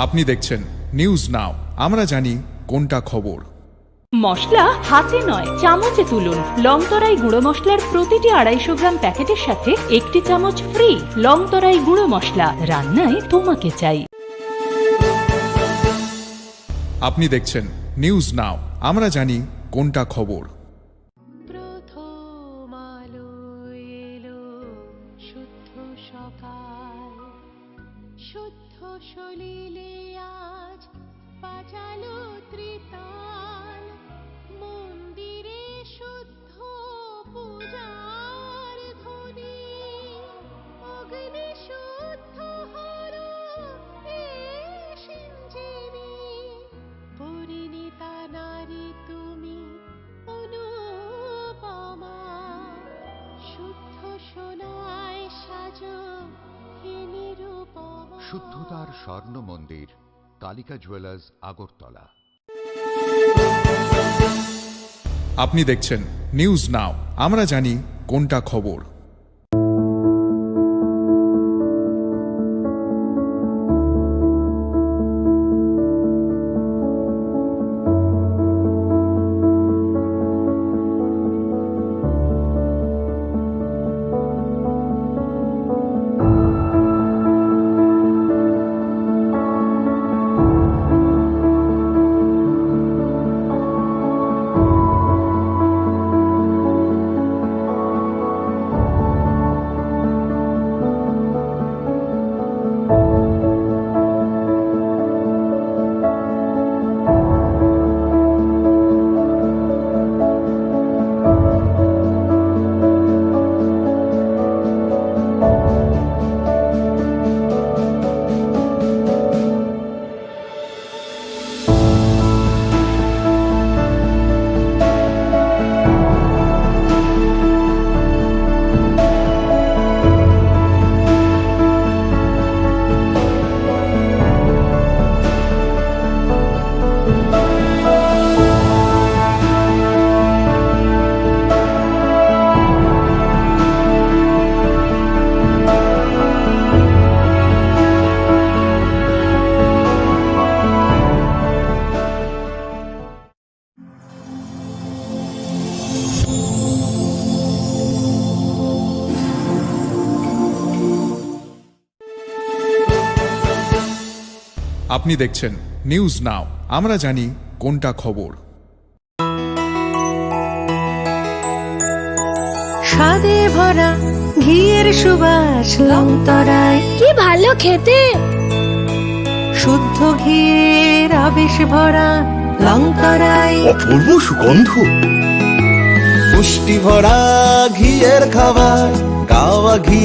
আপনি দেখছেন news now, আমরা জানি কোনটা খবর। মশলা হাতে নয় চামচে তুলুন। লংতরাই গুঁড়ো মশলার প্রতিটি 250 গ্রাম প্যাকেটের সাথে 1টি চামচ ফ্রি। লংতরাই গুঁড়ো মশলা, রান্নায় তোমাকে চাই। আপনি দেখছেন নিউজ নাও, আমরা জানি কোনটা খবর। প্রথম আলো এলো, শুদ্ধ সকাল, শুদ্ধ সলিলে আজ বাজালো ত্রিতাল। মন্দিরে শুদ্ধ পূজার ধ্বনি, অগ্নি শুদ্ধ হলো সিঞ্জিনী। পরিণীতা নারী তুমি অনুপমা, শুদ্ধ সোনায় সাজো হে নিরুপমা। শুদ্ধতার স্বর্ণ মন্দির, কালিকা জুয়েলার্স, আগরতলা। আপনি দেখছেন নিউজ নাও, আমরা জানি কোনটা খবর। আপনি দেখছেন নিউজ নাও, আমরা জানি কোনটা খবর। স্বাদে ভরা ঘিয়ের সুবাস লংতরায়, কি ভালো খেতে। শুদ্ধ ঘিয়ের আবেশ ভরা লংতরায়, অপূর্ব সুগন্ধ। পুষ্টি ভরা ঘিয়ের খাবার, গাওয়া ঘি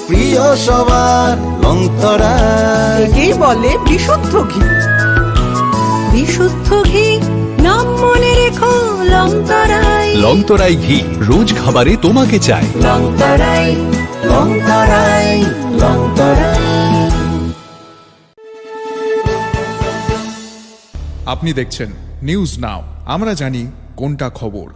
প্রিয় সবার লংতরায়। একেই বলে বিশুদ্ধ ঘি। বিশুদ্ধ ঘি নাম মনে রেখো লংতরায়। লংতরাই ঘি রোজ খাবারে তোমাকে চাই। লংতরাই, লংতরাই, লংতরাই। আপনি দেখছেন নিউজ নাও, আমরা জানি কোনটা খবর।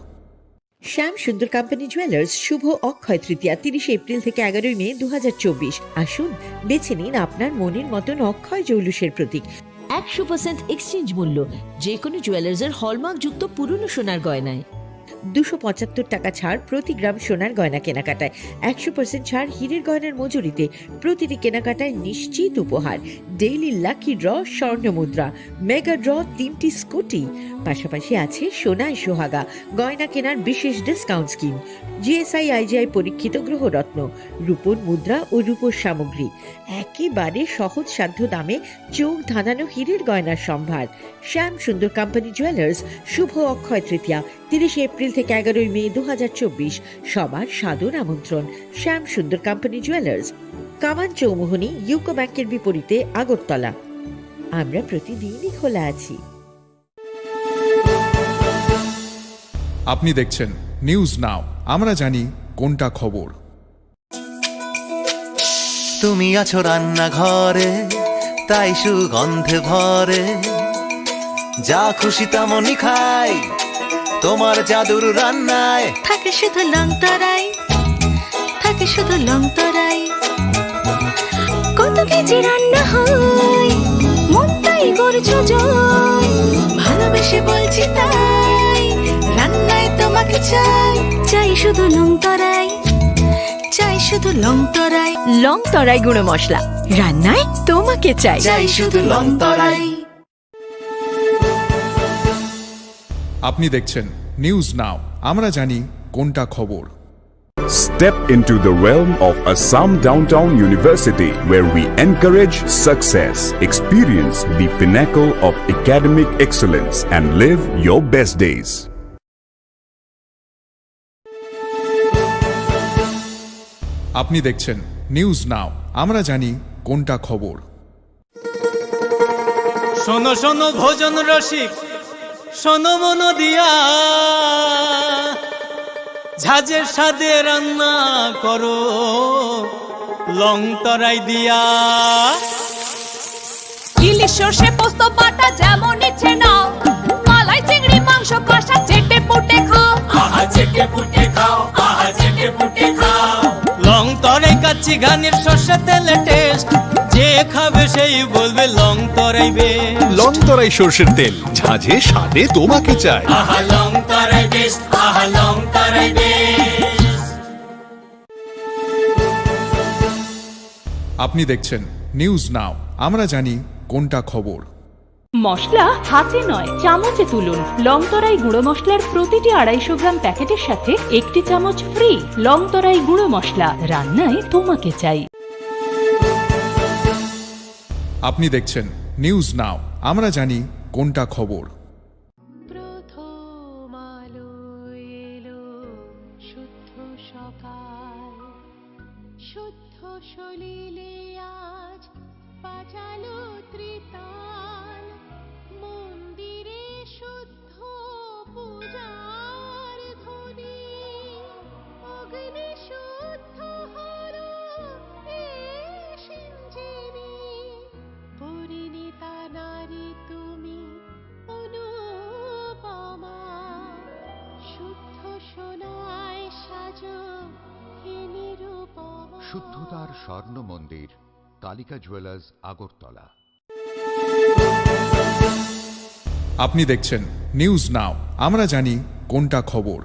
শ্যাম সুন্দর কোম্পানি জুয়েলার্স শুভ অক্ষয় তৃতীয়া 30 এপ্রিল থেকে 11 মে 2024। আসুন বেছে নিন আপনার মনের মতন অক্ষয় জৌলুসের প্রতীক। 100% এক্সচেঞ্জ মূল্য যে কোনো জুয়েলার্সের হলমার্ক যুক্ত পুরনো সোনার গয়নায়। 275 টাকা ছাড় প্রতি গ্রাম সোনার গয়না কেনাকাটায়। 100% ছাড় হীরের গয়নার মজুরিতে। প্রতিটি কেনাকাটায় নিশ্চিত উপহার, ডেইলি লাকি ড্র, স্বর্ণ মুদ্রা, মেগা ড্র, 3টি স্কুটি। পাশাপাশি আছে সোনায় সোহাগা গয়না কেনার বিশেষ ডিসকাউন্ট স্কিম, জিএসআই আইজিআই পরীক্ষিত গ্রহরত্ন, রূপোর মুদ্রা ও রূপোর সামগ্রী। একেবারে সহজ সাধ্য দামে চোখ ধাঁধানো হীরের গয়নার সম্ভার। শ্যাম সুন্দর কোম্পানি জুয়েলার্স শুভ অক্ষয় তৃতীয়া 30 এপ্রিল থেকে 11 মে 2024। সবার সাদর আমন্ত্রণ। শ্যাম সুন্দর কোম্পানি জুয়েলার্স, কামান চৌমুহনী, ইউকো ব্যাংকের বিপরীতে, আগরতলা। আমরা প্রতিদিনই খোলা আছি। আপনি দেখছেন নিউজ নাও, আমরা জানি কোনটা খবর। তুমি আছো রান্নাঘরে, তাই সুগন্ধে ভরে, যা খুশি তেমনই খাই তোমার জাদুর রান্নায়। থাকে শুধু লংতরাই, থাকে শুধু লংতরাই। কত কেজি রান্না হয়, মন চাই চাই শুধু লংতরাই, চাই শুধু লংতরাই, লং তরাই গুঁড়ো মশলা, রান্নায় তোমাকে চাই। চাই শুধু লংতরাই। আপনি দেখছেন নিউজ নাও, আমরা জানি কোনটা খবর। Step into the realm of Assam Downtown University, where we encourage success, experience the pinnacle of academic excellence, and live your best days. আপনি দেখছেন নিউজ নাও, আমরা জানি কোনটা খবর। শোনো শোনো ভোজন রসিক, শোনো মন দিয়া, ঝাঁঝের স্বাদে রান্না করো লং তরাই দিয়া। ইলিশ সর্ষে পোস্ত বাটা যেমন ইচ্ছে নাও, মালাই চিংড়ি মাংস কষা চেটে পুটে খাও, আহা চেটে পুটে খাও, আহা চেটে পুটে খাও। লং তরাই কাচ্চি ঘানির সর্ষে তেলে টেস্ট, যে খাবে সেই বলবে লং তরাই বেশ। লং তরাই সর্ষের তেল, ঝাঁঝে স্বাদে তোমাকে চাই। আহা লং তরাই বেস্ট, আহা লং তরাই বেস্ট। আপনি দেখছেন নিউজ নাও, আমরা জানি কোনটা খবর। মশলা হাতে নয় চামচে তুলুন। লংতরাই গুঁড়ো মশলার প্রতিটি 250 গ্রাম প্যাকেটের সাথে 1টি চামচ ফ্রি। লংতরাই গুঁড়ো মশলা, রান্নায় তোমাকে চাই। আপনি দেখছেন নিউজ নাও, আমরা জানি কোনটা খবর। প্রথম আলো এলো, শুদ্ধ সকাল, শুদ্ধ সলিলে আজ বাজালো ত্রিতাল, মন্দিরে শুদ্ধ পূজার ধ্বনি, অগ্নি শুদ্ধ হলো এই সিঞ্জিনি, পরিণীতা নারী তুমি অনুপমা, শুদ্ধ সোনায় সাজো হে নিরুপমা। শুদ্ধতার স্বর্ণ মন্দির, কালিকা জুয়েলার্স, আগরতলা। আপনি দেখছেন নিউজ নাও, আমরা জানি কোনটা খবর।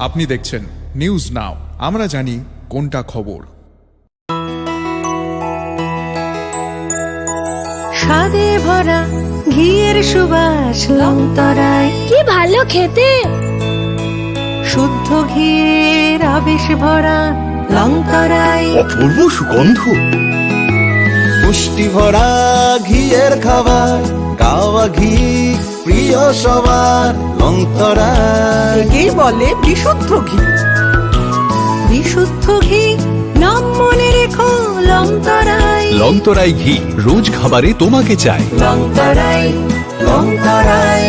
আপনি দেখছেন নিউজ নাও, আমরা জানি কোনটা খবর। স্বাদে ভরা ঘিয়ের সুবাস লংতরাই, কি ভালো খেতে। শুদ্ধ ঘিয়ের আবেশ ভরা লংতরাই, অপূর্ব সুগন্ধ। পুষ্টি ভরা ঘিয়ের খাবার, গাওয়া ঘি প্রিয় সবার, লংতরাই। একেই বলে বিশুদ্ধ ঘি। বিশুদ্ধ ঘি নাম মনে রেখো লংতরাই। লং তরাই ঘি, রোজ খাবারে তোমাকে চাই। লংতরাই, লংতরাই,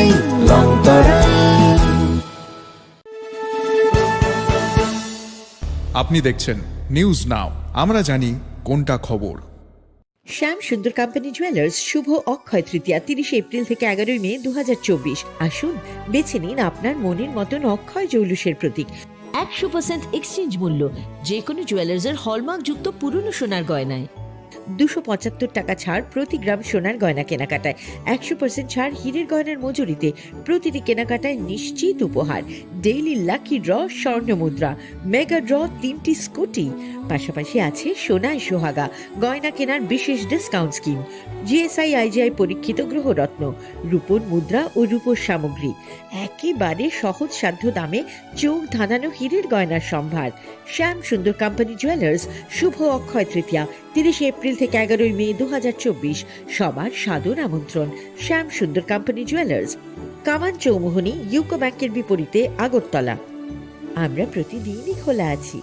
লংতরাই। আপনি দেখছেন নিউজ নাও, আমরা জানি কোনটা খবর। শ্যাম সুন্দর কোম্পানি জুয়েলার্স শুভ অক্ষয় তৃতীয়া 30 এপ্রিল থেকে 11 মে 2024। আসুন বেছে নিন আপনার মনের মতন অক্ষয় জৌলুসের প্রতীক। 100% এক্সচেঞ্জ মূল্য যে কোনো জুয়েলার্সের হলমার্ক যুক্ত পুরনো সোনার গয়নায়। 275 টাকা ছাড় প্রতি গ্রাম সোনার গয়না কেনাকাটায়। 100% ছাড় হীরের গয়নার মজুরিতে। প্রতিটি কেনাকাটায় নিশ্চিত উপহার। ডেইলি লাকি ড্র স্বর্ণ মুদ্রা, মেগা ড্র 3টি স্কুটি। পাশাপাশি আছে সোনায় সোহাগা গয়না কেনার বিশেষ ডিসকাউন্ট স্কিম। জিএসআই আইজিআই পরীক্ষিত গ্রহরত্ন, রূপোর মুদ্রা ও রূপোর সামগ্রী। একেবারে সহজ সাধ্য দামে চোখ ধাঁধানো হীরের গয়নার সম্ভার। শ্যাম সুন্দর কোম্পানি জুয়েলার্স শুভ অক্ষয় তৃতীয়া 30 এপ্রিল থেকে 11 মে 2024। সবার সাদর আমন্ত্রণ। শ্যাম সুন্দর কোম্পানি জুয়েলার্স, কামান চৌমুহনী, ইউকো ব্যাংকের বিপরীতে, আগরতলা। আমরা প্রতিদিনই খোলা আছি।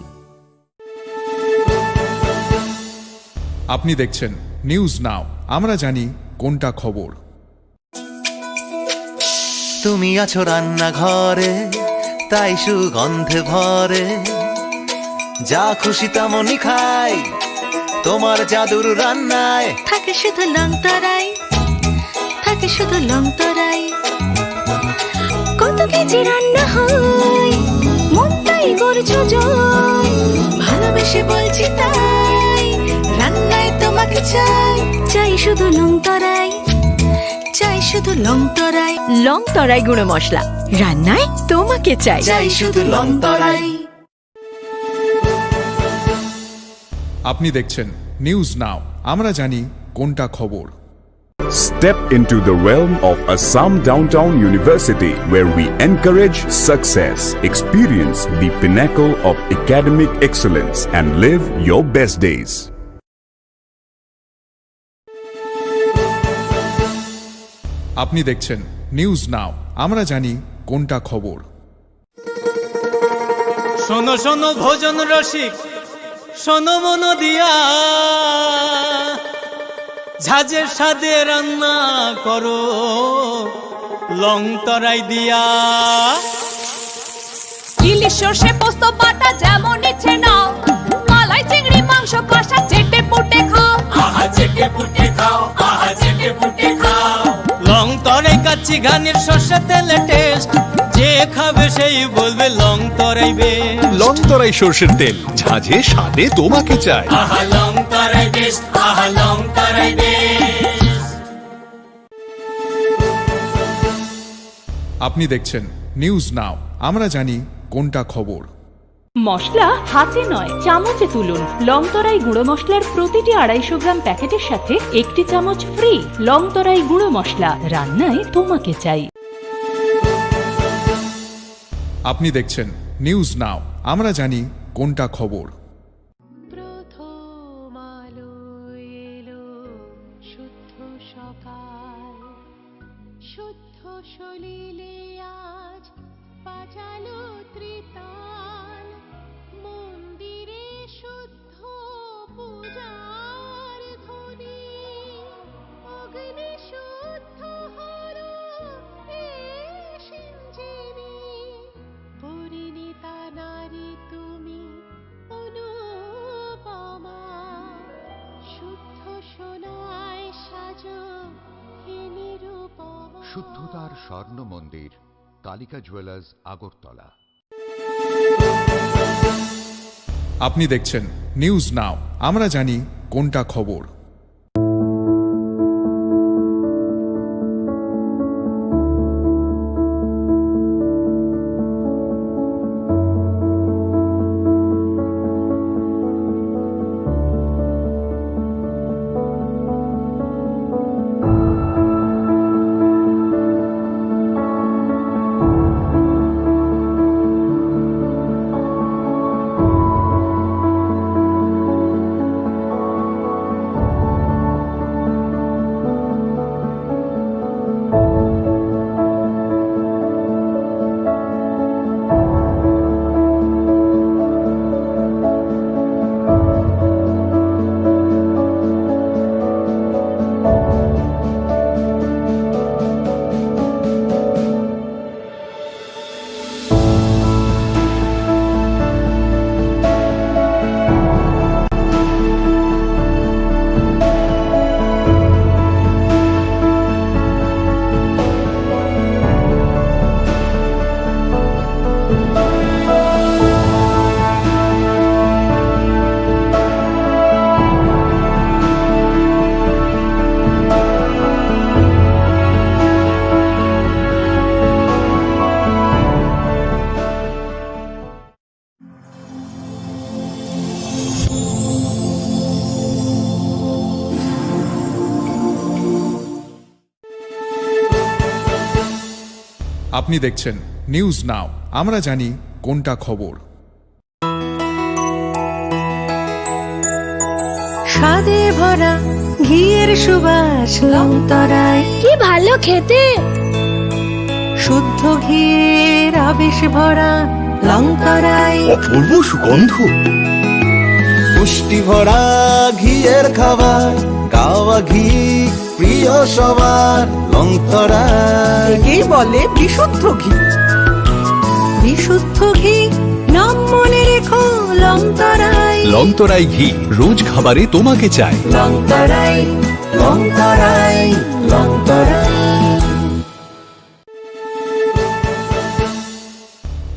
আপনি দেখছেন নিউজ নাও, আমরা জানি কোনটা খবর। তুমি আছো রান্নাঘরে, তাই সুগন্ধে ভরে, যা খুশি তেমনই খাই তোমার জাদুর রান্নায়। থাকে শুধু লং তরাই, থাকে শুধু লং তরাই। কত কেজি রান্না হয়, মনটাই করছো জয়। ভালোবেসে বলছি তাই, রান্নায় তোমাকে চাই। চাই শুধু লং তরাই, চাই শুধু লং তরাই। লং তরাই গুঁড়ো মশলা, রান্নায় তোমাকে চাই। চাই শুধু লং তরাই। আপনি দেখছেন নিউজ নাও, আমরা জানি কোনটা খবর। Step into the realm of Assam Downtown University, where we encourage success, experience the pinnacle of academic excellence, and live your best days. আপনি দেখছেন নিউজ নাও, আমরা জানি কোনটা খবর। শোনো শোনো ভোজন রসিক, শোনো মন দিয়া, ঝাঁঝের স্বাদে রান্না করো লং তরাই দিয়া। ইলিশ সর্ষে পোস্ত বাটা যেমন ইচ্ছে নাও, মালাই চিংড়ি মাংস কষা চেটে পুটে খাও। আহা চেটে পুটে খাও, আহা চেটে পুটে খাও। লং তরাই কাচ্চি ঘানির সর্ষে তেলে টেস্ট, যে খাবে সেই বলবে লং তরাই বেশ। লং তরাই সর্ষের তেল, ঝাঁঝে স্বাদে তোমাকে চাই। আহা লং তরাই বেশ, আহা লং তরাই বেশ। আপনি দেখছেন নিউজ নাও, আমরা জানি কোনটা খবর। মশলা হাতে নয় চামচে তুলুন। লংতরাই গুঁড়ো মশলার প্রতিটি 250 গ্রাম প্যাকেটের সাথে 1টি চামচ ফ্রি। লংতরাই গুঁড়ো মশলা, রান্নায় তোমাকে চাই। আপনি দেখছেন নিউজ নাও, আমরা জানি কোনটা খবর। প্রথম আলো এলো, শুদ্ধ সকাল, শুদ্ধ সলিলে আজ বাজালো ত্রিতাল। মন্দিরে শুদ্ধ পূজার ধ্বনি, অগ্নি শুদ্ধ হলো এ সিঞ্জিনী। পরিণীতা নারী তুমি অনুপমা, শুদ্ধ সোনায় সাজো হে নিরুপমা। শুদ্ধতার স্বর্ণ মন্দির, কালিকা জুয়েলার্স, আগরতলা। আপনি দেখছেন নিউজ নাও, আমরা জানি কোনটা খবর। আপনি দেখছেন নিউজ নাও, আমরা জানি কোনটা খবর। স্বাদে ভরা ঘিয়ের সুবাস লংতরায়, কি ভালো খেতে। শুদ্ধ ঘিয়ের আবেশ ভরা লংতরায়, অপূর্ব সুগন্ধ। পুষ্টি ভরা ঘিয়ের খাবার, গাওয়া ঘি প্রিয় সবার লংতরায়। একেই বলে বিশুদ্ধ ঘি। বিশুদ্ধ ঘি নাম মনে রেখো লংতরায়। লংতরাই ঘি রোজ খাবারে তোমাকে চাই। লংতরায়, লংতরায়, লংতরায়।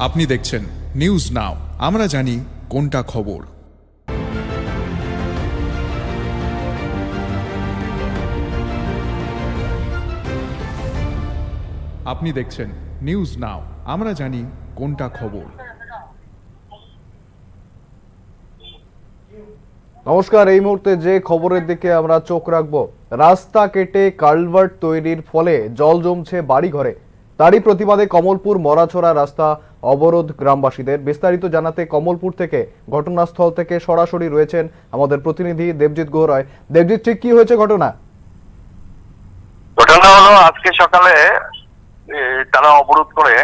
আপনি দেখছেন নিউজ নাও, আমরা জানি কোনটা খবর। আপনি দেখছেন নিউজ নাও, আমরা জানি কোনটা খবর। নমস্কার, এই মুহূর্তে যে খবরের দিকে আমরা চোখ রাখবো, রাস্তা কেটে কালভার্ট তৈরির ফলে জল জমছে বাড়িঘরে। তারই প্রতিবাদে কমলপুর মরাছড়া রাস্তা অবরোধ গ্রামবাসীদের। বিস্তারিত জানাতে কমলপুর থেকে ঘটনাস্থল থেকে সরাসরি রয়েছেন আমাদের প্রতিনিধি দেবজিৎ গোহরায়। দেবজিৎ, ঠিক কি হয়েছে ঘটনা? ঘটনা হলো আজকে সকালে তারা অবরোধ করে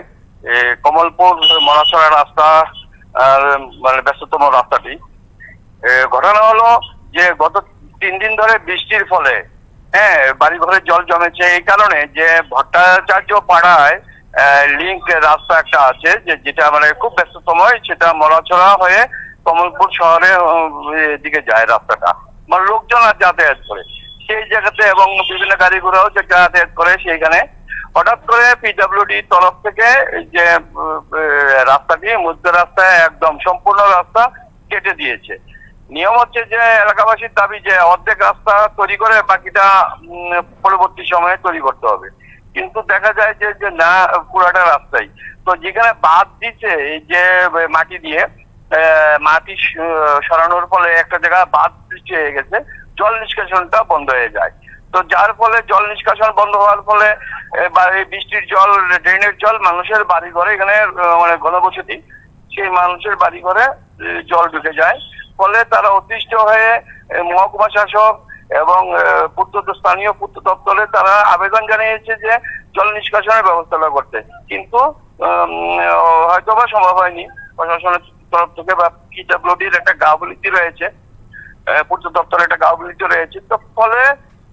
কমলপুর মরাছড়া রাস্তা, মানে ব্যস্ততম রাস্তাটি। ঘটনা হলো যে গত 3 দিন ধরে বৃষ্টির ফলে বাড়ি ঘরে জল জমেছে। এই কারণে যে ভট্টাচার্য পাড়ায় লিঙ্ক রাস্তা একটা আছে, যেটা মানে খুব ব্যস্ততম, সেটা মরাছড়া হয়ে কমলপুর শহরে দিকে যায় রাস্তাটা, মানে লোকজন আর যাতায়াত করে সেই জায়গাতে, এবং বিভিন্ন গাড়ি ঘোড়াও যে যাতায়াত করে সেইখানে। হঠাৎ করে পিডব্লিউডি তরফ থেকে যে রাস্তাটি মধ্য রাস্তায় একদম সম্পূর্ণ রাস্তা কেটে দিয়েছে। নিয়ম হচ্ছে যে এলাকাবাসীর দাবি যে অর্ধেক রাস্তা তৈরি করে বাকিটা পরবর্তী সময়ে তৈরি করতে হবে, কিন্তু দেখা যায় যে না, পুরাটা রাস্তাই তো যেখানে বাদ দিচ্ছে এই যে মাটি দিয়ে মাটি সরানোর ফলে একটা জায়গায় বাদ সৃষ্টি হয়ে গেছে, জল নিষ্কাশনটা বন্ধ হয়ে যায়। তো যার ফলে জল নিষ্কাশন বন্ধ হওয়ার ফলে বৃষ্টির জল, ড্রেনের জল মানুষের বাড়ি ঘরে, এখানে মানে ঘনবসতি, সেই মানুষের বাড়ি ঘরে জল ঢুকে যায়। ফলে তারা অতিষ্ঠ হয়ে মহকুমা শাসক এবং স্থানীয় পূর্ত দপ্তরে তারা আবেদন জানিয়েছে যে জল নিষ্কাশনের ব্যবস্থা করতে, কিন্তু হয়তোবা সম্ভব হয়নি প্রশাসনের তরফ থেকে, বা পিডব্লিউডির একটা গাফিলতি রয়েছে, পূর্ত দপ্তরের একটা গাফিলতি রয়েছে। তো ফলে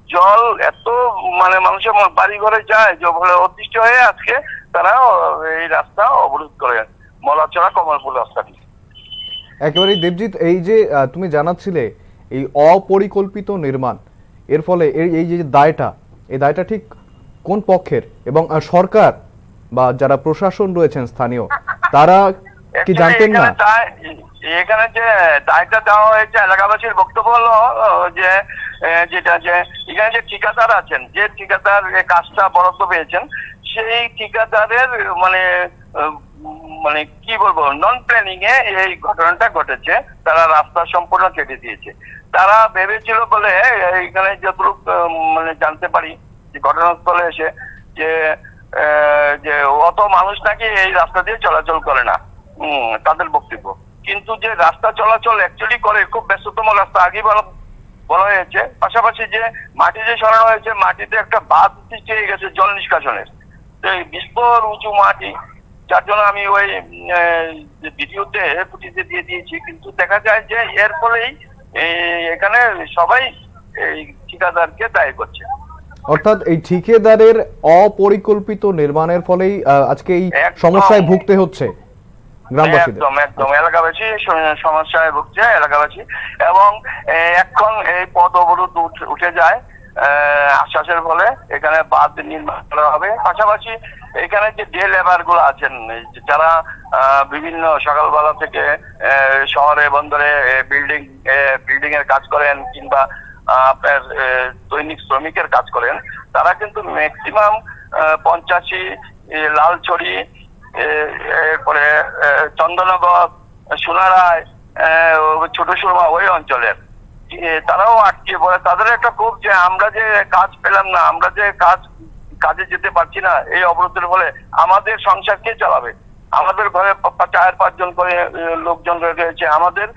জল এত মানে মানুষের বাড়ি ঘরে যায় যে ফলে অতিষ্ঠ হয়ে আজকে তারা এই রাস্তা অবরোধ করে, মলাচড়া কমলপুর রাস্তাটি। একেবারেই দেবজিৎ, এই যে তুমি জানাচ্ছিলে এই অপরিকল্পিত নির্মাণ, এর ফলে এই যে দায়টা, এই দায়টা ঠিক কোন পক্ষের? এবং সরকার বা যারা প্রশাসন রয়েছেন স্থানীয়, তারা কি জানতেন না? এখানে যে দায়টা দেওয়া হয়েছে, এলাকাবাসীর বক্তব্য হলো যে যেটা যে এখানে যে ঠিকাদার আছেন, যে ঠিকাদার কাজটা বরাদ্দ পেয়েছেন, সেই ঠিকাদারের মানে মানে কি বলবো, নন প্ল্যানিং এ এই ঘটনাটা ঘটেছে। তারা রাস্তা সম্পূর্ণ কেটে দিয়েছে। তারা ভেবেছিল বলে এখানে যতটুকু মানে জানতে পারি যে ঘটনাস্থলে এসে যে অত মানুষ নাকি এই রাস্তা দিয়ে চলাচল করে না, তাদের বক্তব্য। কিন্তু যে রাস্তা চলাচল অ্যাকচুয়ালি করে, খুব ব্যস্ততম রাস্তা, আগে বলা হয়েছে। পাশাপাশি যে মাটি যে সরানো হয়েছে, মাটিতে একটা বাঁধ সৃষ্টি হয়ে গেছে জল নিষ্কাশনের, এই বিস্তর উঁচু মাটি, যার জন্য আমি ওই ভিডিওতে ফুটেজে দিয়ে দিয়েছি। কিন্তু দেখা যায় যে এর ফলেই এখানে সবাই এই ঠিকাদারকে দায়ী করছে। অর্থাৎ এই ঠিকাদারের অপরিকল্পিত নির্মাণের ফলেই আজকে এই সমস্যায় ভুগতে হচ্ছে গ্রামবাসীদের। একদম এলাকাবাসী সমস্যায় ভুগছে এলাকাবাসী, এবং এখন এই পথ অবরোধ উঠে যায় আশ্বাসের ফলে। এখানে বাঁধ নির্মাণ করা হবে। পাশাপাশি এখানে যে ডে লেবার গুলো আছেন, যারা বিভিন্ন সকালবেলা থেকে শহরে বন্দরে বিল্ডিং এর কাজ করেন, কিংবা আপনার দৈনিক শ্রমিকের কাজ করেন, তারা কিন্তু ম্যাক্সিমাম 85 লালছড়ি, এরপরে চন্দননগর, সোনারায়, ছোট সুরমা, ওই অঞ্চলের তারাও আটকে পড়ে। তাদের একটা খুব যে আমরা যে কাজ পেলাম না, আমরা যে কাজ কাজে যেতে পারছি না এই অবরোধের ফলে, আমাদের সংসার কে চালাবে? আমাদের ঘরে 4-5 করে লোকজন রয়েছে, আমাদের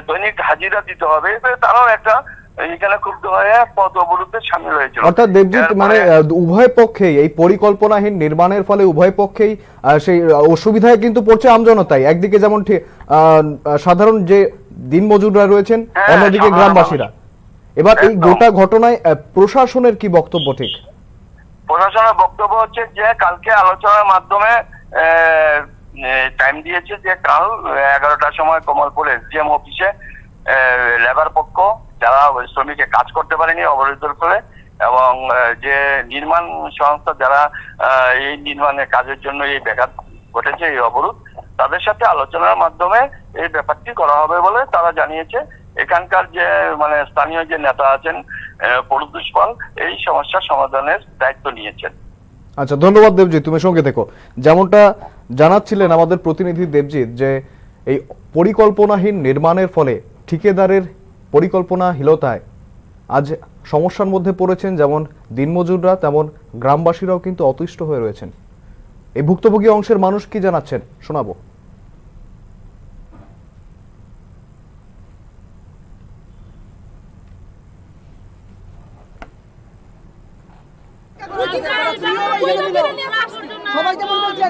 দৈনিক হাজিরা দিতে হবে। তারাও একটা এখানে ক্ষুব্ধ হয়ে পথ অবরোধে সামিল হয়েছিল। অর্থাৎ দেবজিৎ, মানে উভয় পক্ষেই এই পরিকল্পনাহীন নির্মাণের ফলে উভয় পক্ষেই সেই অসুবিধায় কিন্তু পড়ছে আমজনতাই। একদিকে যেমন সাধারণ যে দিনমজুররা রয়েছেন, অন্যদিকে গ্রামবাসীরা। এবার এই গোটা ঘটনায় প্রশাসনের কি বক্তব্য? ঠিক প্রশাসনের বক্তব্য হচ্ছে যে কালকে আলোচনার মাধ্যমে টাইম দিয়েছে যে কাল 11টার সময় কমলপুর এসডিএম অফিসে লেবার পক্ষ যারা শ্রমিকে কাজ করতে পারেনি অবরোধের ফলে, এবং যে নির্মাণ সংস্থা যারা এই নির্মাণের কাজের জন্য এই ব্যাঘাত ঘটেছে, এই অবরোধ, তাদের সাথে আলোচনার মাধ্যমে এই ব্যাপারটি করা হবে বলে তারা জানিয়েছে। এখানকার যে মানে স্থানীয় যে নেতা আছেন প্রদ্যুৎ পাল, এই সমস্যার সমাধানের দায়িত্ব নিয়েছেন। আচ্ছা, ধন্যবাদ দেবজিৎ, তুমি সঙ্গে থেকো। যেমনটা জানাচ্ছিলেন আমাদের প্রতিনিধি দেবজিৎ, যে এই পরিকল্পনাহীন নির্মাণের ফলে ঠিকাদারের পরিকল্পনাহীনতায় আজ সমস্যার মধ্যে পড়েছেন যেমন দিনমজুররা, তেমন গ্রামবাসীরাও কিন্তু অতিষ্ঠ হয়ে রয়েছেন। এই ভুক্তভোগী অংশের মানুষ কি জানাচ্ছেন শোনাবো। সবাই যেমন বলছে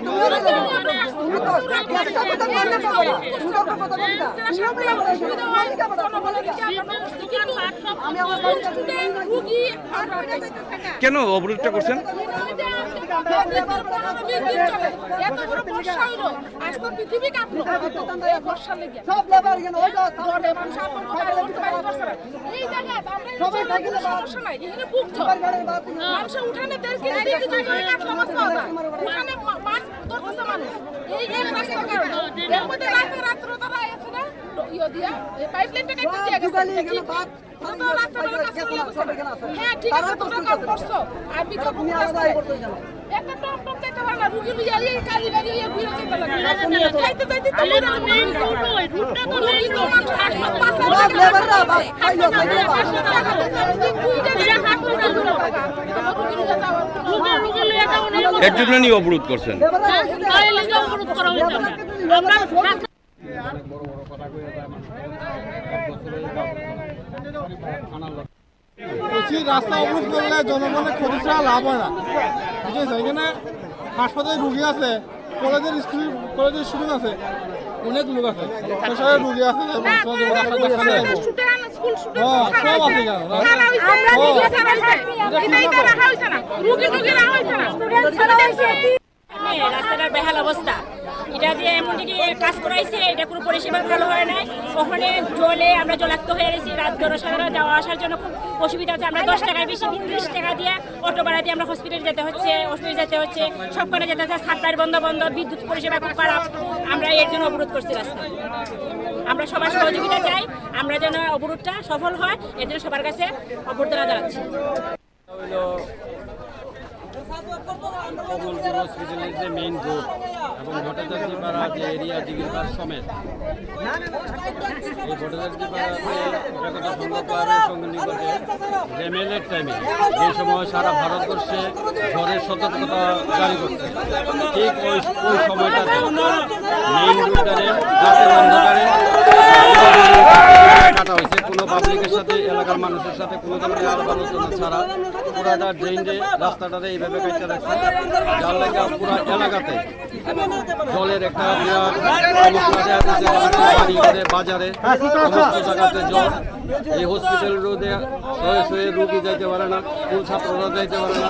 কেন অবরোধটা করছেন? হ্যাঁ ঠিক আছে, তোমরা কাজ করছো আর বিকল্প একটা টপ টপ যেতে পারে না, রুগী লইয়া এই কালি বাড়ি হইয়া ঘুরে যেতে লাগে, যাইতে যাইতে তো মেইন রুট ওই রুটটা তো মেইন তো মানুষ হাসপাতাল পাশে লেবাররা খাইলো রুগী লইয়া যাও না, এর জন্য নিয়ে অবরোধ করছেন? তাই লাগা অবরোধ করা হইছে আমরা অনেক বড় বড় কথা কইরা যায় মানুষ রাস্তা অবরোধ করলে জনগণের ক্ষতি ছাড়া লাভ হয় না, বুঝেছে? এখানে হাসপাতালে রুগী আছে, কলেজের স্টুডেন্ট আছে, অনেক লোক আছে, রুগী আছে, রাস্তাটার বেহাল অবস্থা। এটা দিয়ে এমন কি কাজ করাইছে, এটা কোনো পরিষেবা ভালো হয় নাই। ওখানে জলে আমরা জলাক্ত হয়ে গেছি, রাত জনসাধারণ যাওয়া আসার জন্য খুব অসুবিধা হচ্ছে। আমরা 10 টাকার বেশি 20 টাকা দিয়ে অটো ভাড়া দিয়ে আমরা হসপিটাল যেতে হচ্ছে, ওষুধ যেতে হচ্ছে, সবখানে যেতে হচ্ছে। সাপ্লাই বন্ধ, বিদ্যুৎ পরিষেবা খুব খারাপ। আমরা এর জন্য অবরোধ করছি রাস্তা। আমরা সবার সহযোগিতা চাই, আমরা যেন অবরোধটা সফল হয়, এর জন্য সবার কাছে অভ্যর্থনা জানাচ্ছি। কমলপুর হসপিটালের যে মেইন রোড এবং ভট্টাচার্যপাড়া যে এরিয়া দিঘিরপাড় সমেত এই ভট্টাচার্যপাড়াতে একতা সংঘপাড়ার সঙ্গে নিকটে রেমেলের টাইমে যে সময় সারা ভারতবর্ষে ঝড়ের সতর্কতা জারি করছে, ঠিক ওই সময়টাতে মেইন রোডটারে রাতের অন্ধকারে কাটা হয়েছে। কোনো পাবলিকের সাথে, এলাকার মানুষের সাথে কোনো ধরনের আলাপ আলোচনা ছাড়া পুরাটা ড্রেনে রাস্তাটাতে এইভাবে কাটতে রাখছে, যার লাগে পুরা এলাকাতে জলের একটা বিরাট সমস্যা বাড়ি ঘরে বাজারে সমস্ত জায়গাতে জল। এই হসপিটাল রোডে শয়ে রুগী যাইতে পারে না, স্কুল ছাত্ররা যাইতে পারে না,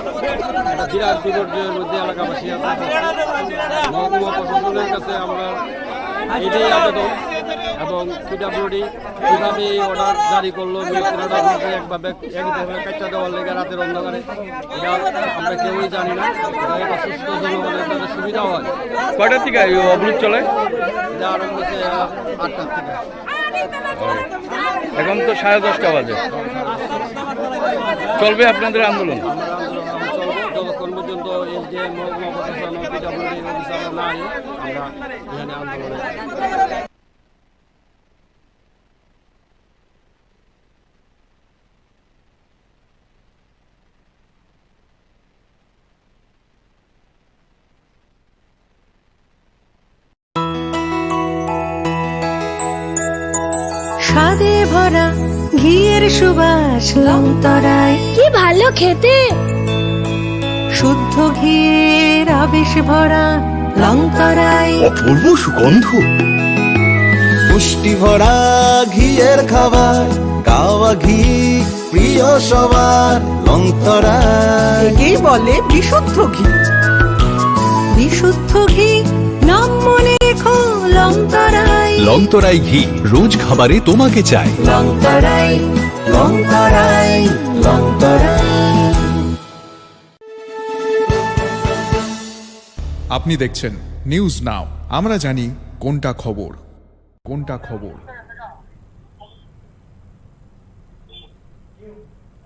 একটা বিরাট বিপর্যয়ের মধ্যে এলাকাবাসী আছে। মহকুমা প্রশাসনের কাছে আমরা এটাই আবেদন, এবং পিডব্লিউডি কীভাবে এই অর্ডার জারি করলো একভাবে কাটটা দেওয়ার লেগে রাতের অন্ধকারে, এটা আমরা কেউই জানি না। এটা সুস্থ জনগণের তাদের সুবিধা হয়। কয়টার থেকে এই অবরোধ চলে? এটা আরম্ভ হচ্ছে 8টার থেকে। এখন তো 10:30 বাজে। চলবে আপনাদের আন্দোলন? চলবো যতক্ষণ পর্যন্ত এই যে মহকুমা প্রশাসন পিডব্লিউডি অফিসাররা না আনি আমরা এখানে আন্দোলনে ভরা ঘিয়ের সুবাস লংতরায় কি ভালো খেতে, শুদ্ধ ঘিয়ের আবেশ ভরা লংতরায় অপূর্ব সুগন্ধ। পুষ্টি ভরা ঘিয়ের খাবার, গাওয়া ঘি প্রিয় সবার লংতরায়। একেই বলে বিশুদ্ধ ঘি। বিশুদ্ধ ঘি নাম মনে রেখো লংতরায়। লংতরাই ঘি রোজ খাবারে তোমাকে চাই। লংতরায় লংতরায় লংতরায়। আপনি দেখছেন নিউজ নাও, আমরা জানি কোনটা খবর।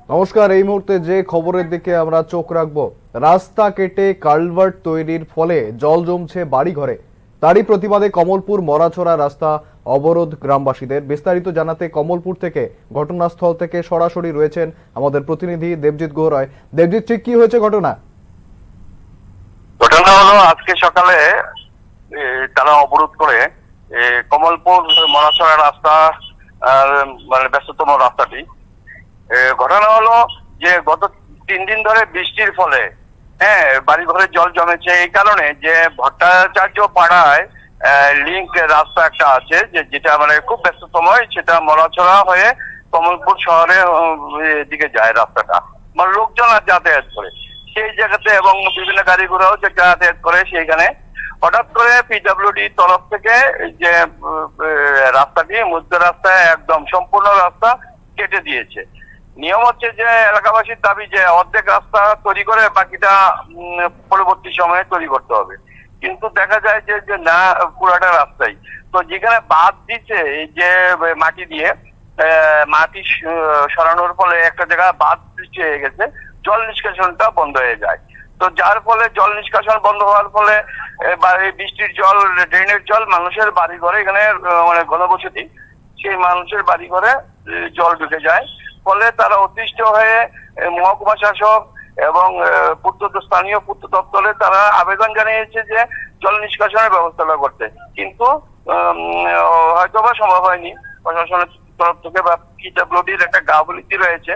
নমস্কার, এই মুহূর্তে যে খবরের দিকে আমরা চোখ রাখবো, রাস্তা কেটে কালভার্ট তৈরির ফলে জল জমছে বাড়ি ঘরে। তারই প্রতিবাদে কমলপুর মরাছড়া রাস্তা অবরোধ গ্রামবাসীদের। বিস্তারিত জানাতে কমলপুর থেকে ঘটনাস্থল থেকে সরাসরি রয়েছেন আমাদের প্রতিনিধি দেবজিৎ গোহরায়। দেবজিৎ, ঠিক কি হয়েছে ঘটনা? ঘটনা হলো আজকে সকালে তারা অবরোধ করে কমলপুর মরাছড়া রাস্তা মানে ব্যস্ততম রাস্তাটি। ঘটনা হলো যে গত 3 দিন ধরে বৃষ্টির ফলে বাড়ি ঘরে জল জমেছে। এই কারণে যে ভট্টাচার্য পাড়ায় লিঙ্ক রাস্তা একটা আছে যেটা মানে খুব ব্যস্ততম, সেটা মরাছড়া হয়ে কমলপুর শহরে দিকে যায় রাস্তাটা, মানে লোকজন আর যাতায়াত করে সেই জায়গাতে, এবং বিভিন্ন গাড়ি ঘোড়াও যাতায়াত করে। সেইখানে হঠাৎ করে পিডব্লিউডি তরফ থেকে যে রাস্তাটি মধ্য রাস্তায় একদম সম্পূর্ণ রাস্তা কেটে দিয়েছে। নিয়ম হচ্ছে যে এলাকাবাসীর দাবি যে অর্ধেক রাস্তা তৈরি করে বাকিটা পরবর্তী সময়ে তৈরি করতে হবে, কিন্তু দেখা যায় যে না, পুরাটা রাস্তাই তো যেখানে বাদ দিচ্ছে এই যে মাটি দিয়ে মাটি সরানোর ফলে একটা জায়গা বাদ সৃষ্টি হয়ে গেছে, জল নিষ্কাশনটা বন্ধ হয়ে যায়। তো যার ফলে জল নিষ্কাশন বন্ধ হওয়ার ফলে বৃষ্টির জল, ড্রেনের জল মানুষের বাড়ি ঘরে, এখানে মানে ঘনবসতি, সেই মানুষের বাড়ি ঘরে জল ঢুকে যায়। ফলে তারা অতিষ্ঠ হয়ে মহকুমা শাসক এবং স্থানীয় পূর্ত দপ্তরে তারা আবেদন জানিয়েছে যে জল নিষ্কাশনের ব্যবস্থাটা করতে, কিন্তু হয়তোবা সম্ভব হয়নি। প্রশাসনের তরফ থেকে বা পিডব্লিউডির একটা গাফিলতি রয়েছে,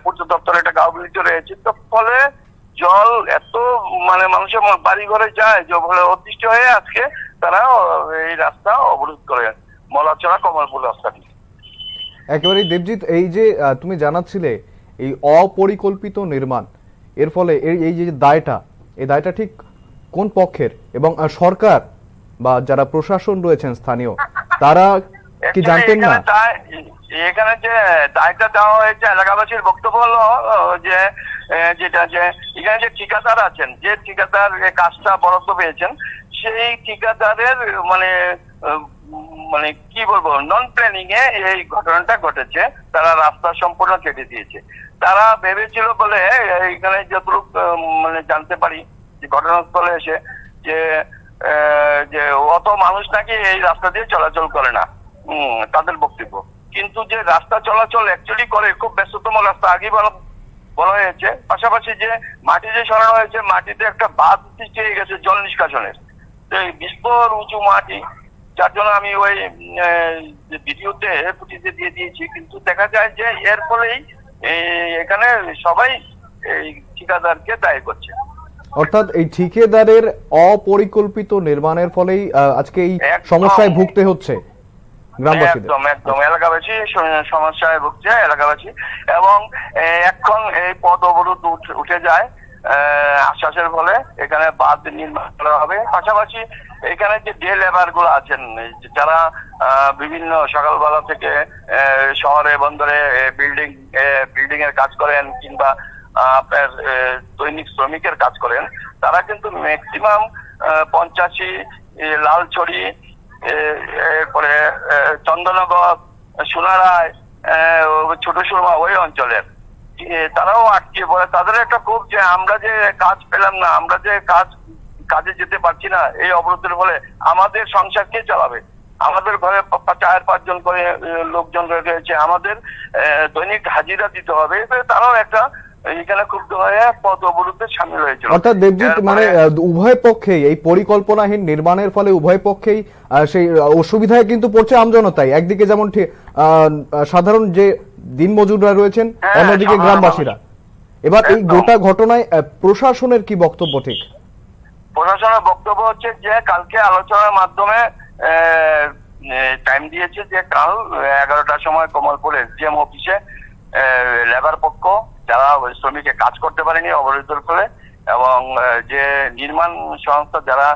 পূর্ত দপ্তরের একটা গাফিলতি রয়েছে। তো ফলে জল এত মানে মানুষের বাড়ি ঘরে যায় যে ফলে অতিষ্ঠ হয়ে আজকে তারা এই রাস্তা অবরোধ করে, মলাচড়া কমলপুর রাস্তাটি। একেবারেই দেবজিৎ, এই যে তুমি জানাচ্ছিলে এই অপরিকল্পিত নির্মাণ, এর ফলে এই যে দায়টা, এই দায়টা ঠিক কোন পক্ষের? এবং সরকার বা যারা প্রশাসন রয়েছেন স্থানীয়, তারা কি জানতেন না? এখানে যে দায়টা দেওয়া হয়েছে, এলাকাবাসীর বক্তব্য হলো যে যেটা যে এখানে যে ঠিকাদার আছেন, যে ঠিকাদার কাজটা বরাদ্দ পেয়েছেন, সেই ঠিকাদারের মানে কি বলবো, নন প্ল্যানিং এ এই ঘটনাটা ঘটেছে। তারা রাস্তা সম্পূর্ণ কেটে দিয়েছে। তারা ভেবেছিল বলে এখানে যতটুকু মানে জানতে পারি যে ঘটনাস্থলে এসে যে অত মানুষ নাকি এই রাস্তা দিয়ে চলাচল করে না, তাদের বক্তব্য। কিন্তু যে রাস্তা চলাচল অ্যাকচুয়ালি করে, খুব ব্যস্ততম রাস্তা আগে বলা হয়েছে। পাশাপাশি যে মাটি যে সরানো হয়েছে, মাটিতে একটা বাঁধ সৃষ্টি হয়ে গেছে জল নিষ্কাশনের, তো এই বিস্তর উঁচু মাটি, যার জন্য আমি ওই ভিডিওতে ফুটেজে দিয়ে দিয়েছি। কিন্তু দেখা যায় যে এর ফলেই এখানে সবাই এই ঠিকাদারকে দায়ী করছে। অর্থাৎ এই ঠিকাদারের অপরিকল্পিত নির্মাণের ফলেই আজকে এই সমস্যায় ভুগতে হচ্ছে গ্রামবাসীদের। একদম এলাকাবাসী সমস্যায় ভুগছে এলাকাবাসী, এবং এখন এই পথ অবরোধ উঠে যায় আশ্বাসের ফলে। এখানে বাঁধ নির্মাণ করা হবে। পাশাপাশি এখানে যে ডে লেবার গুলো আছেন, যারা বিভিন্ন সকালবেলা থেকে শহরে বন্দরে বিল্ডিং এর কাজ করেন কিংবা আপনার দৈনিক শ্রমিকের কাজ করেন, তারা কিন্তু ম্যাক্সিমাম 85 লালছড়ি, এরপরে চন্দননগর, সোনারায়, ছোট সুরমা ওই অঞ্চলের তারাও আটকে পড়ে। তাদের একটা খুব যে আমরা যে কাজ পেলাম না, আমরা যে কাজে যেতে পারছি না এই অবরোধের ফলে, আমাদের সংসার কে চালাবে? আমাদের ঘরে 4-5 জন করে লোকজন রয়েছে, আমাদের দৈনিক হাজিরা দিতে হবে। তারাও একটা এইখানে ক্ষুব্ধ হয়ে পথ অবরোধে সামিল হয়েছিল। অর্থাৎ দেবজিৎ মানে উভয় পক্ষেই এই পরিকল্পনাহীন নির্মাণের ফলে উভয় পক্ষেই সেই অসুবিধায় কিন্তু পড়ছে আমজনতাই, একদিকে যেমন সাধারণ যে দিনমজুররা রয়েছেন, অন্যদিকে গ্রামবাসীরা। এবার এই গোটা ঘটনায় প্রশাসনের কি বক্তব্য? ঠিক প্রশাসনের বক্তব্য হচ্ছে যে কালকে আলোচনার মাধ্যমে টাইম দিয়েছে যে কাল 11টার সময় কমলপুর এসডিএম অফিসে লেবার পক্ষ যারা শ্রমিকে কাজ করতে পারেনি অবরোধের ফলে, এবং যে নির্মাণ সংস্থা যারা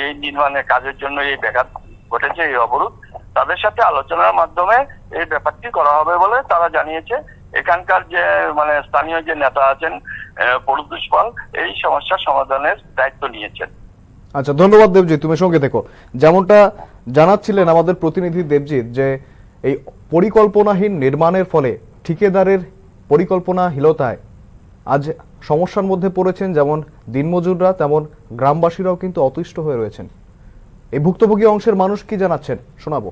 এই নির্মাণের কাজের জন্য এই ব্যাঘাত ঘটেছে, এই অবরোধ, তাদের সাথে আলোচনার মাধ্যমে এই ব্যাপারটি করা হবে বলে তারা জানিয়েছে। এখানকার যে মানে স্থানীয় যে নেতা আছেন প্রদ্যুৎ পাল, এই সমস্যার সমাধানের দায়িত্ব নিয়েছেন। আচ্ছা, ধন্যবাদ দেবজিৎ, তুমি সঙ্গে থেকো। যেমনটা জানাচ্ছিলেন আমাদের প্রতিনিধি দেবজিৎ, যে এই পরিকল্পনাহীন নির্মাণের ফলে ঠিকাদারের পরিকল্পনাহীনতায় আজ সমস্যার মধ্যে পড়েছেন যেমন দিনমজুররা, তেমন গ্রামবাসীরাও কিন্তু অতিষ্ঠ হয়ে রয়েছেন। এই ভুক্তভোগী অংশের মানুষ কি জানাচ্ছেন শোনাবো।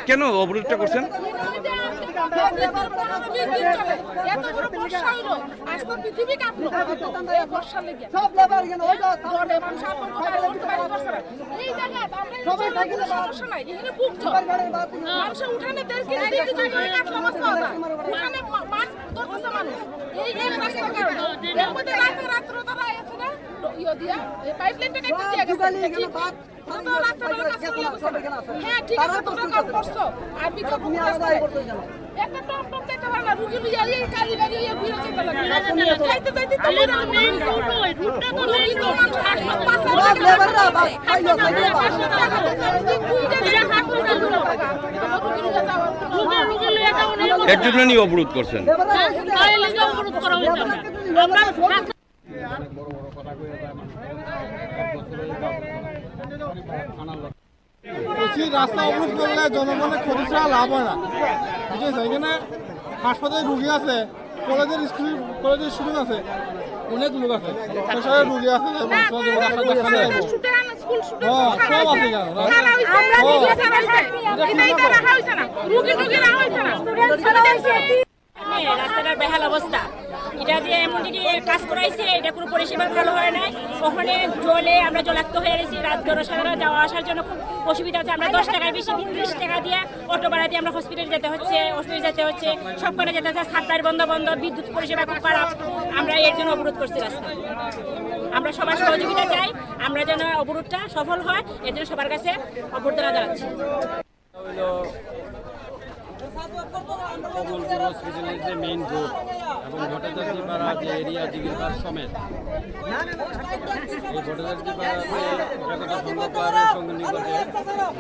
কেন অবরোধটা করছেন? একজন নিয়ে অবরোধ করছেন। রাস্তা অবরোধ করলে জনগণের ক্ষতি ছাড়া লাভ হয় না, ঠিক আছে? এখানে হাসপাতালে রুগী আছে, কলেজের স্টুডেন্ট আছে, অনেক লোক আছে, পেশারের রুগী আছে, সব আছে। রাস্তাটার বেহাল অবস্থা, এটা দিয়ে এমন কাজ করাইছে, এটা কোনো পরিষেবা ভালো হয় নাই। ওখানে জলে আমরা জলাক্ত হয়ে গেছি, রাত জনসাধারণ যাওয়া আসার জন্য খুব অসুবিধা হচ্ছে। আমরা 10 টাকার বেশি 20 টাকা দিয়ে অটো ভাড়া দিয়ে আমরা হসপিটালে যেতে হচ্ছে, ওষুধে যেতে হচ্ছে, সবখানে যেতে হচ্ছে। সাপ্লাই বন্ধ, বিদ্যুৎ পরিষেবা খুব খারাপ। আমরা এর জন্য অবরোধ করছি রাস্তা। আমরা সবার সহযোগিতা চাই, আমরা যেন অবরোধটা সফল হয়, এর জন্য সবার কাছে অভ্যর্থনা জানাচ্ছি। কমলপুর হসপিটালের যে মেইন রোড এবং ভট্টাচার্যপাড়া যে এরিয়া দিঘিরপাড় সমেত, এই ভট্টাচার্যপাড়াতে যতটা সম্ভব সঙ্গে নিকটে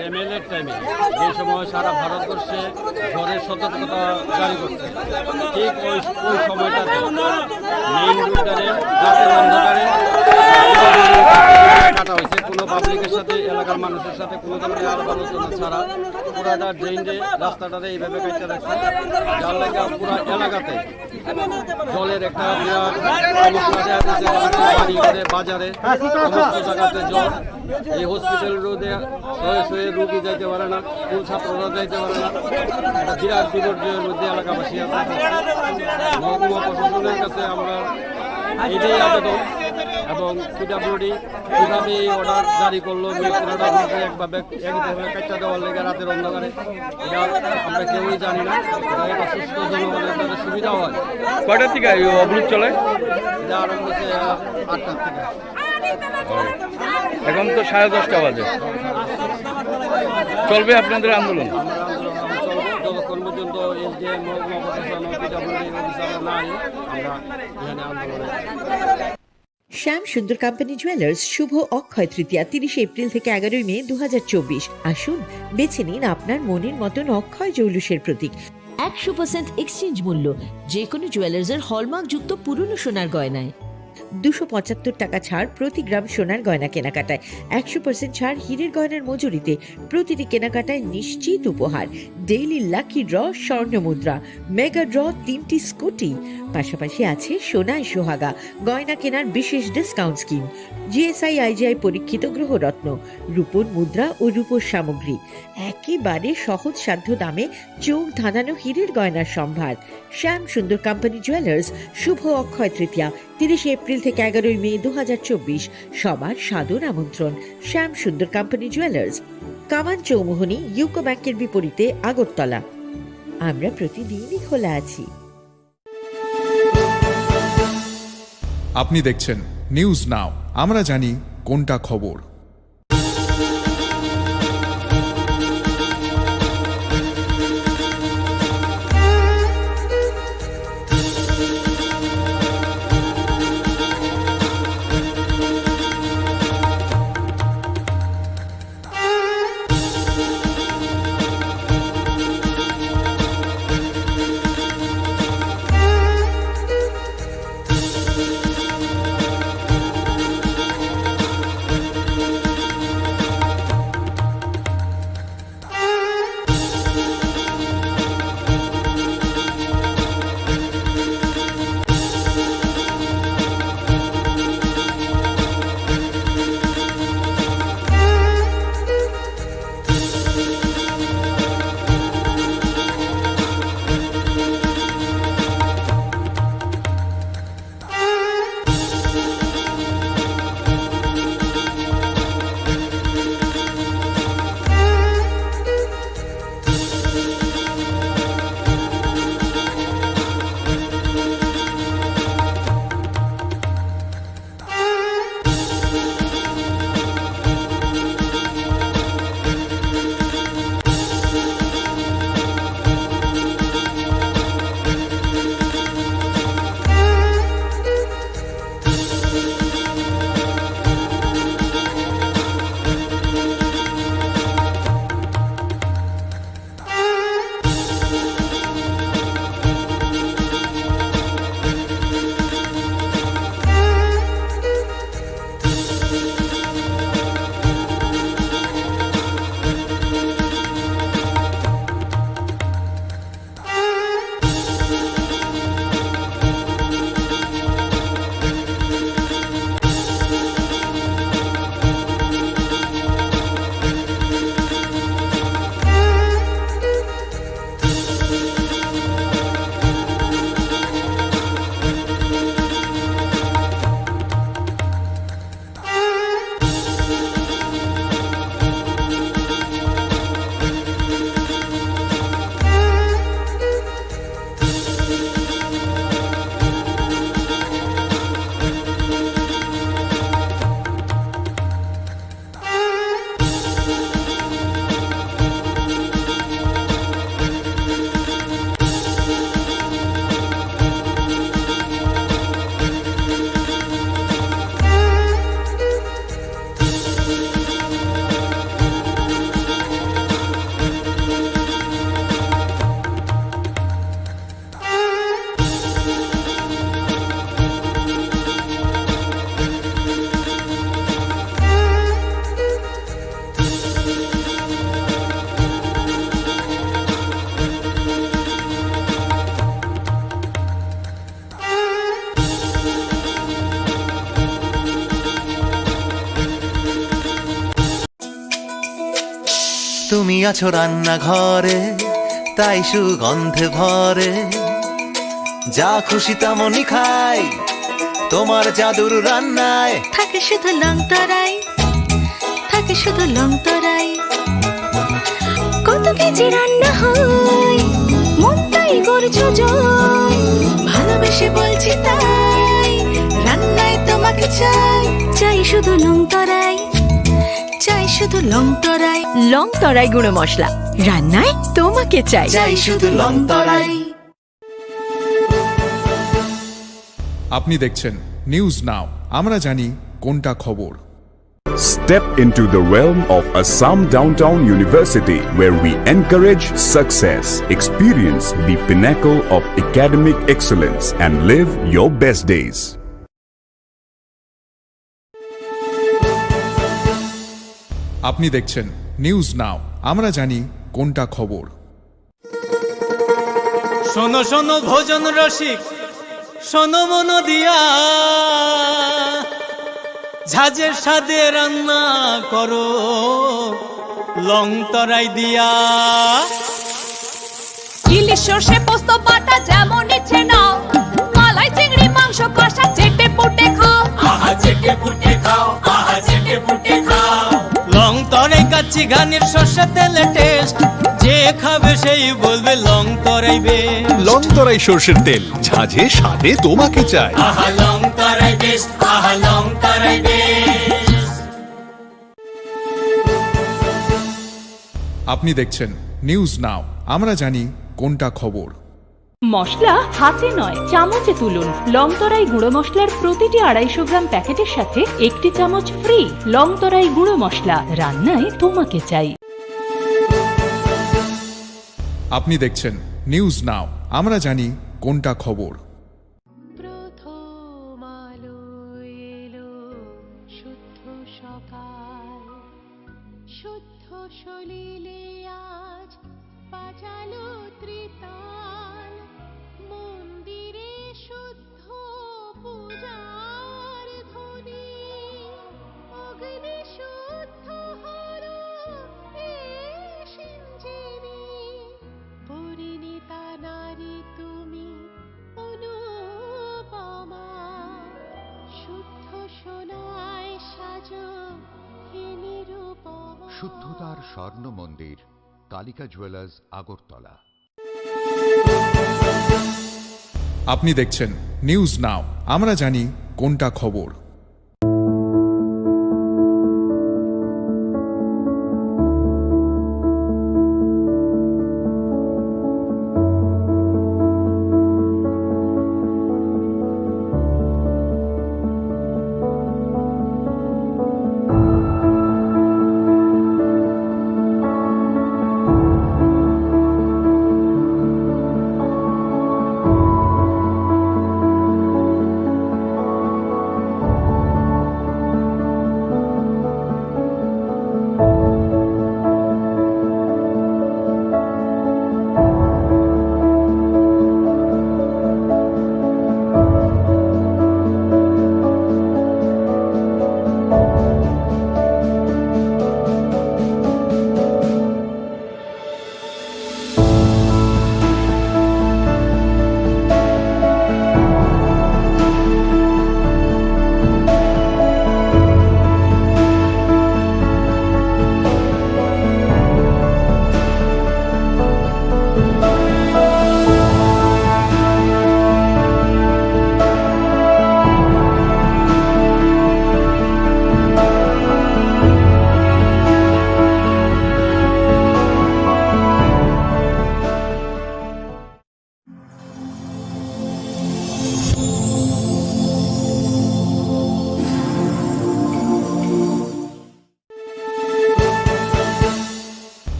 রেমেলের টাইমে যে সময় সারা ভারতবর্ষে ঝড়ের সতর্কতা জারি করছে, ঠিক ওই সময়টাতে মেইন রোডটারে রাতের অন্ধকারে কাটা হয়েছে। কোনো পাবলিকের সাথে, এলাকার মানুষের সাথে কোনো ধরনের আলাপ আলোচনা ছাড়া পুরাটা ড্রেনে রাস্তাটাতে এইভাবে কাটতে রাখছে, যার লাগে পুরা এলাকাতে জলের একটা সমস্যা বাড়ি ঘরে বাজারে সমস্ত জায়গাতে জল। এই হসপিটাল রোডে শয়ে রুগী যাইতে পারে না, স্কুল ছাত্ররা যাইতে পারে না, একটা বিরাট বিপর্যয়ের মধ্যে এলাকাবাসী আছে। মহকুমা প্রশাসনের কাছে আমরা এটাই আবেদন, এবং পিডব্লিউডি কীভাবে এই অর্ডার জারি করলো পুরোটা একভাবে কাটটা দেওয়ার লেগে রাতের অন্ধকারে, এটা আমরা কেউই জানি না। এটা একটা সুস্থ জনগণের তাদের সুবিধা হয়। কয়টার থেকে এই অবরোধ চলে? এটা আরম্ভ হচ্ছে 8টার থেকে, এখন তো 10:30 বাজে। চলবে আপনাদের আন্দোলন? যতক্ষণ পর্যন্ত এসডিএম মহকুমা প্রশাসন পিডব্লিউডি অফিসাররা নাই, আমরা এখানে আন্দোলনে। শ্যাম সুন্দর কোম্পানি জুয়েলার্স শুভ অক্ষয় তৃতীয়া 30 এপ্রিল থেকে 11 মে 2024। আসুন বেছে নিন আপনার মনের মতন অক্ষয় জৌলুসের প্রতীক। 100% এক্সচেঞ্জ মূল্য যে কোনো জুয়েলার্সের হলমার্ক যুক্ত পুরনো সোনার গয়নায়। 275 টাকা ছাড় প্রতি গ্রাম সোনার গয়না কেনাকাটায়, 100% ছাড় হীরের গয়নার মজুরিতে, প্রতিটি কেনাকাটায় নিশ্চিত উপহার, ডেইলি লাকি ড্র স্বর্ণ মুদ্রা, মেগা ড্র 3টি স্কুটি, পাশাপাশি আছে সোনায় সোহাগা গয়না কেনার বিশেষ ডিসকাউন্ট স্কিম, জিএসআই আইজিআই পরীক্ষিত গ্রহরত্ন, রূপোর মুদ্রা ও রূপোর সামগ্রী, একেবারে সহজ সাধ্য দামে চোখ ধাঁধানো হীরের গয়নার সম্ভার। শ্যাম সুন্দর কোম্পানি জুয়েলার্স, শুভ অক্ষয় তৃতীয়া 30 এপ্রিল থেকে 11 মে 2024। সবার সাদর আমন্ত্রণ। শ্যাম সুন্দর কোম্পানি জুয়েলার্স, কামান চৌমুহনী, ইউকো ব্যাংকের বিপরীতে, আগরতলা। আমরা প্রতিদিনই খোলা আছি। আপনি দেখছেন নিউজ নাও, আমরা জানি কোনটা খবর। তুমি আছো রান্নাঘরে, তাই সুগন্ধে ভরে, যা খুশি তেমনই খাই তোমার জাদুর রান্নায়। থাকে শুধু লং তরাই, থাকে শুধু লং তরাই, কত কেজি রান্না হয় মন তাই করছো জয়, ভালোবেসে বলছি তাই রান্নায় তোমাকে চাই, চাই শুধু লং তরাই, চাই শুধু লং তরাই। লং তরাই গুঁড়ো মশলা, রান্নায় তোমাকে চাই, চাই শুধু লং তরাই। আপনি দেখছেন নিউজ নাও, আমরা জানি কোনটা খবর। Step into the realm of Assam Downtown University, where we encourage success, experience the pinnacle of academic excellence, and live your best days. আপনি দেখছেন নিউজ নাও, আমরা জানি কোনটা খবর। শোনো শোনো ভোজন রসিক, শোনো মন দিয়া, ঝাঁঝের স্বাদে রান্না করো লং তরাই দিয়া। ইলিশ সর্ষে পোস্ত বাটা যেমন ইচ্ছে নাও, মালাই চিংড়ি মাংস কষা চেটে পুটে খাও, আহা চেটে পুটে খাও, আহা চেটে পুটে খাও। লং তরাই কাচ্চি ঘানির সর্ষে তেলে টেস্ট, যে খাবে সেই বলবে লং তরাই বেশ। লং তরাই সর্ষের তেল, ঝাঁঝে স্বাদে তোমাকে চাই। আহা লং তরাই বেশ, আহা লং তরাই বেশ। আপনি দেখছেন নিউজ নাও, আমরা জানি কোনটা খবর। মশলা হাতে নয় চামচে তুলুন। লংতরাই গুঁড়ো মশলার প্রতিটি 250 গ্রাম প্যাকেটের সাথে 1টি চামচ ফ্রি। লংতরাই গুঁড়ো মশলা, রান্নায় তোমাকে চাই। আপনি দেখছেন নিউজ নাও, আমরা জানি কোনটা খবর। প্রথম আলো এলো শুদ্ধ সকাল, শুদ্ধ সলিলে আজ বাজালো ত্রিতাল, মন্দিরে শুদ্ধ পূজার ধ্বনি, অগ্নি শুদ্ধ হলো সিঞ্জিনি, পরিণীতা নারী তুমি অনুপমা, শুদ্ধ সোনায় সাজো হে নিরুপমা। শুদ্ধতার স্বর্ণ মন্দির, কালিকা জুয়েলার্স, আগরতলা। আপনি দেখছেন নিউজ নাও, আমরা জানি কোনটা খবর।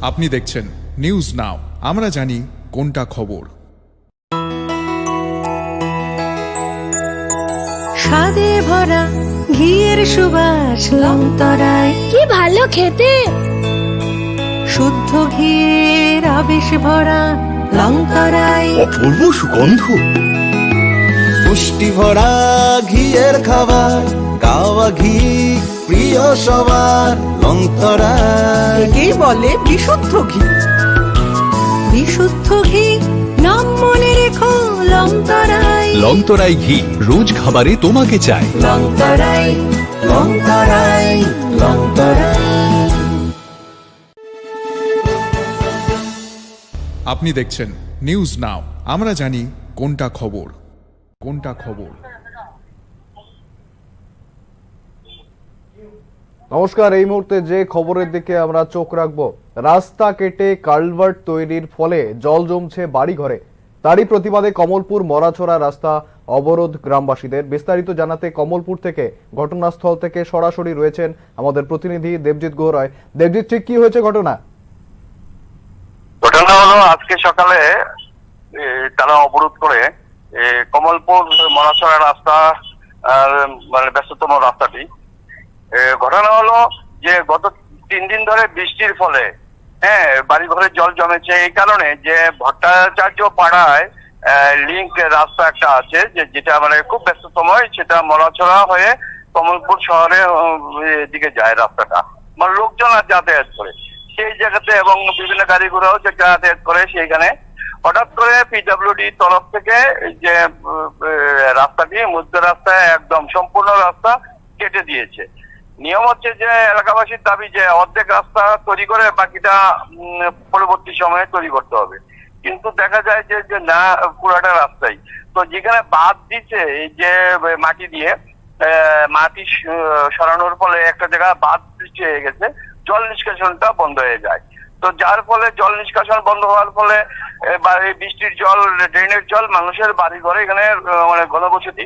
আপনি দেখছেন নিউজ নাও, আমরা জানি কোনটা খবর। স্বাদে ভরা ঘিয়ের সুবাস লংতরায়, কি ভালো খেতে, শুদ্ধ ঘিয়ের আবেশ ভরা লংতরায়, অপূর্ব সুগন্ধ, পুষ্টি ভরা ঘিয়ের খাবার, গাওয়া ঘি প্রিয় সবার, লংতরায় একেই বলে বিশুদ্ধ ঘি। বিশুদ্ধ ঘি নাম মনে রেখো লংতরায়। লং তরাই ঘি রোজ খাবারে তোমাকে চাই। লংতরায়, লংতরায়, লংতরায়। আপনি দেখছেন নিউজ নাও, আমরা জানি কোনটা খবর। কোনটা খবর। নমস্কার, এই মুহূর্তে যে খবরের দিকে আমরা চোখ রাখবো, রাস্তা কেটে কালভার্ট তৈরির ফলে জল জমছে বাড়ি ঘরে, তারই প্রতিবাদে কমলপুর মরাছড়া রাস্তা অবরোধ গ্রামবাসীদের। বিস্তারিত জানাতে কমলপুর থেকে ঘটনাস্থল থেকে সরাসরি রয়েছেন আমাদের প্রতিনিধি দেবজিৎ গুহ রায়। দেবজিৎ, ঠিক কি হয়েছে ঘটনা? ঘটনা হলো আজকে সকালে তারা অবরোধ করে কমলপুর মরাছড়া রাস্তা, মানে ব্যস্ততম রাস্তাটি। ঘটনা হলো যে গত 3 দিন ধরে বৃষ্টির ফলে বাড়ি ঘরে জল জমেছে। এই কারণে যে ভট্টাচার্য পাড়ায় লিঙ্ক রাস্তা একটা আছে যেটা মানে খুব ব্যস্ততম, সেটা মরাছড়া হয়ে কমলপুর শহরে দিকে যায় রাস্তাটা, মানে লোকজন আর যাতায়াত করে সেই জায়গাতে, এবং বিভিন্ন গাড়ি ঘোড়াও যাতায়াত করে সেইখানে। হঠাৎ করে পিডব্লিউডি তরফ থেকে যে রাস্তাটি মুদ্র রাস্তায় একদম সম্পূর্ণ রাস্তা কেটে দিয়েছে। নিয়ম হচ্ছে যে এলাকাবাসীর দাবি যে অর্ধেক রাস্তা তৈরি করে বাকিটা পরবর্তী সময়ে তৈরি করতে হবে, কিন্তু দেখা যায় যে না, পুরাটা রাস্তাই তো যেখানে বাদ দিচ্ছে এই যে মাটি দিয়ে মাটি সরানোর ফলে একটা জায়গায় বাদ সৃষ্টি হয়ে গেছে, জল নিষ্কাশনটা বন্ধ হয়ে যায়। তো যার ফলে জল নিষ্কাশন বন্ধ হওয়ার ফলে বৃষ্টির জল, ড্রেনের জল মানুষের বাড়ি ঘরে, এখানে মানে ঘনবসতি,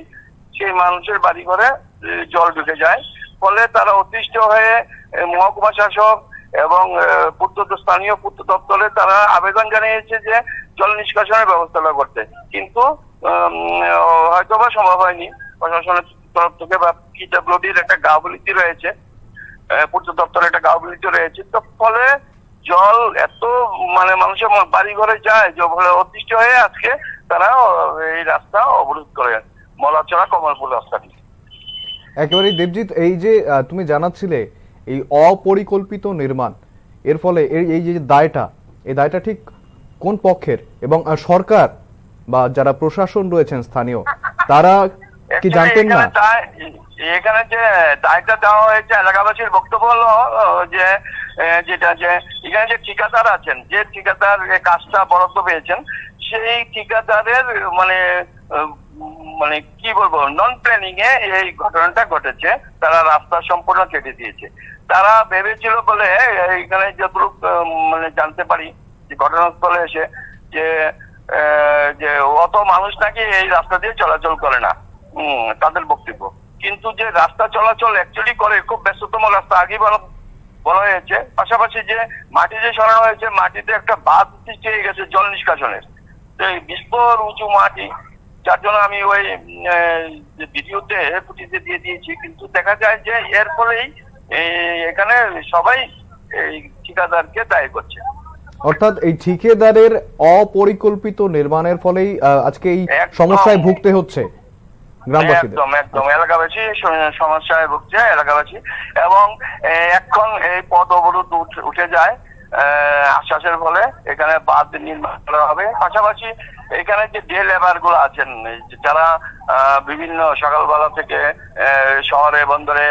সেই মানুষের বাড়ি ঘরে জল ঢুকে যায়। ফলে তারা অতিষ্ঠ হয়ে মহকুমা শাসক এবং স্থানীয় পূর্ত দপ্তরে তারা আবেদন জানিয়েছে যে জল নিষ্কাশনের ব্যবস্থা করতে, কিন্তু হয়তোবা সম্ভব হয়নি প্রশাসনের তরফ থেকে, বা পিডব্লিউডির একটা গাফিলতি রয়েছে, পূর্ত দপ্তরের একটা গাফিলতি রয়েছে। তো ফলে জল এত মানে মানুষের বাড়ি ঘরে যায় যে ফলে অতিষ্ঠ হয়ে আজকে তারা এই রাস্তা অবরোধ করে, মলাচড়া কমলপুর রাস্তাটি। একেবারেই দেবজিৎ, এই যে তুমি জানাচ্ছিলে এই অপরিকল্পিত নির্মাণ, এর ফলে এই যে দায়টা, এই দায়টা ঠিক কোন পক্ষের, এবং সরকার বা যারা প্রশাসন রয়েছেন স্থানীয় তারা কি জানতেন না? এখানে যে দায়টা দেওয়া হয়েছে, এলাকাবাসীর বক্তব্য হলো যে যেটা যে এখানে যে ঠিকাদার আছেন, যে ঠিকাদার কাজটা বরাদ্দ পেয়েছেন, সেই ঠিকাদারের মানে কি বলবো, নন প্ল্যানিং এ এই ঘটনাটা ঘটেছে। তারা রাস্তা সম্পূর্ণ কেটে দিয়েছে। তারা ভেবেছিল বলে এখানে যতটুকু মানে জানতে পারি যে ঘটনাস্থলে এসে যে অত মানুষ নাকি এই রাস্তা দিয়ে চলাচল করে না, তাদের বক্তব্য। কিন্তু যে রাস্তা চলাচল অ্যাকচুয়ালি করে, খুব ব্যস্ততম রাস্তা আগে বলা হয়েছে। পাশাপাশি যে মাটি যে সরানো হয়েছে, মাটিতে একটা বাঁধ সৃষ্টি হয়ে গেছে জল নিষ্কাশনের, তো এই বিস্তর উঁচু মাটি, যার জন্য আমি ওই ভিডিওতে ফুটিতে দিয়ে দিয়েছি। কিন্তু দেখা যায় যে এর ফলেই এখানে সবাই এই ঠিকাদারকে দায়ী করছে। অর্থাৎ এই ঠিকাদারের অপরিকল্পিত নির্মাণের ফলেই আজকে এই সমস্যায় ভুগতে হচ্ছে গ্রামবাসীদের। একদম এলাকাবাসী সমস্যায় ভুগছে এলাকাবাসী, এবং এখন এই পথ অবরোধ উঠে যায় আশ্বাসের ফলে। এখানে বাঁধ নির্মাণ করা হবে। পাশাপাশি এখানে যে ডে লেবার গুলো আছেন, যারা বিভিন্ন সকালবেলা থেকে শহরে বন্দরে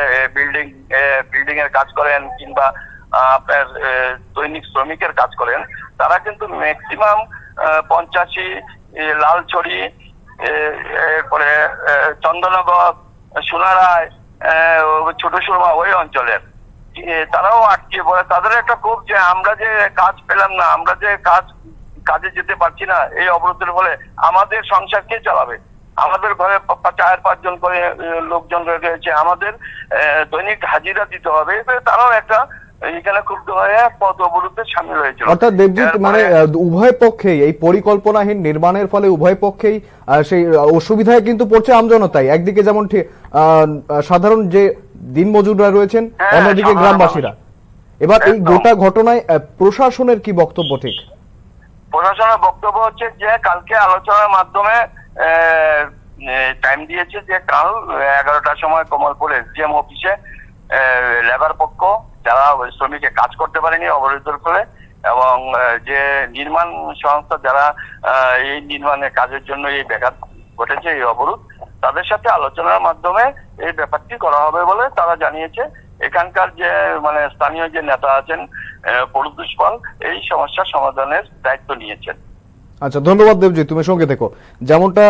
বিল্ডিং এর কাজ করেন, কিংবা আপনার দৈনিক শ্রমিকের কাজ করেন, তারা কিন্তু ম্যাক্সিমাম 85 লালছড়ি, এরপরে চন্দননগর, সোনারায়, ছোট সুরমা ওই অঞ্চলের, তারাও আটকে পড়ে। তাদের একটা খুব যে আমরা যে কাজ পেলাম না, আমরা যে কাজে যেতে পারছি না এই অবরোধের ফলে, আমাদের সংসার কে চালাবে? আমাদের ঘরে 4-5 জন করে লোকজন রয়েছে, আমাদের দৈনিক হাজিরা দিতে হবে। তারাও একটা এখানে ক্ষুব্ধ হয়ে পথ অবরোধে সামিল হয়েছিল। অর্থাৎ দেবজিৎ, মানে উভয় পক্ষেই এই পরিকল্পনাহীন নির্মাণের ফলে উভয় পক্ষেই সেই অসুবিধায় কিন্তু পড়ছে আমজনতাই। একদিকে যেমন সাধারণ যে দিনমজুররা রয়েছেন, অন্যদিকে গ্রামবাসীরা। এবার এই গোটা ঘটনায় প্রশাসনের কি বক্তব্য? ঠিক প্রশাসনের বক্তব্য হচ্ছে যে কালকে আলোচনার মাধ্যমে টাইম দিয়েছে যে কাল 11টার সময় কমলপুর এসডিএম অফিসে লেবার পক্ষ, যারা শ্রমিকে কাজ করতে পারেনি অবরোধের ফলে, এবং যে নির্মাণ সংস্থা যারা এই নির্মাণের কাজের জন্য এই ব্যাঘাত ঘটেছে, এই অবরোধ, তাদের সাথে আলোচনার মাধ্যমে এই ব্যাপারটি করা হবে বলে তারা জানিয়েছে। এখানকার যে মানে স্থানীয় যে নেতা আছেন পরুদুষ পাল, এই সমস্যার সমাধানের দায়িত্ব নিয়েছেন। আচ্ছা, ধন্যবাদ দেবজিৎ, তুমি সঙ্গে থেকো। যেমনটা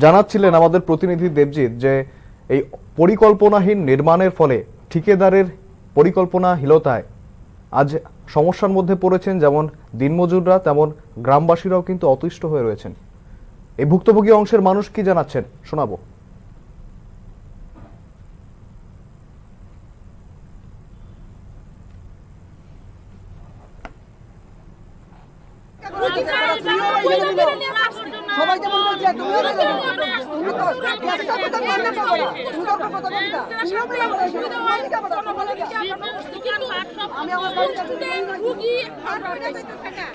জানাচ্ছিলেন আমাদের প্রতিনিধি দেবজিৎ, যে এই পরিকল্পনাহীন নির্মাণের ফলে ঠিকাদারের পরিকল্পনাহীনতায় আজ সমস্যার মধ্যে পড়েছেন যেমন দিনমজুররা, তেমন গ্রামবাসীরাও কিন্তু অতিষ্ঠ হয়ে রয়েছেন। এই ভুক্তভোগী অংশের মানুষ কি জানাচ্ছেন শোনাবো।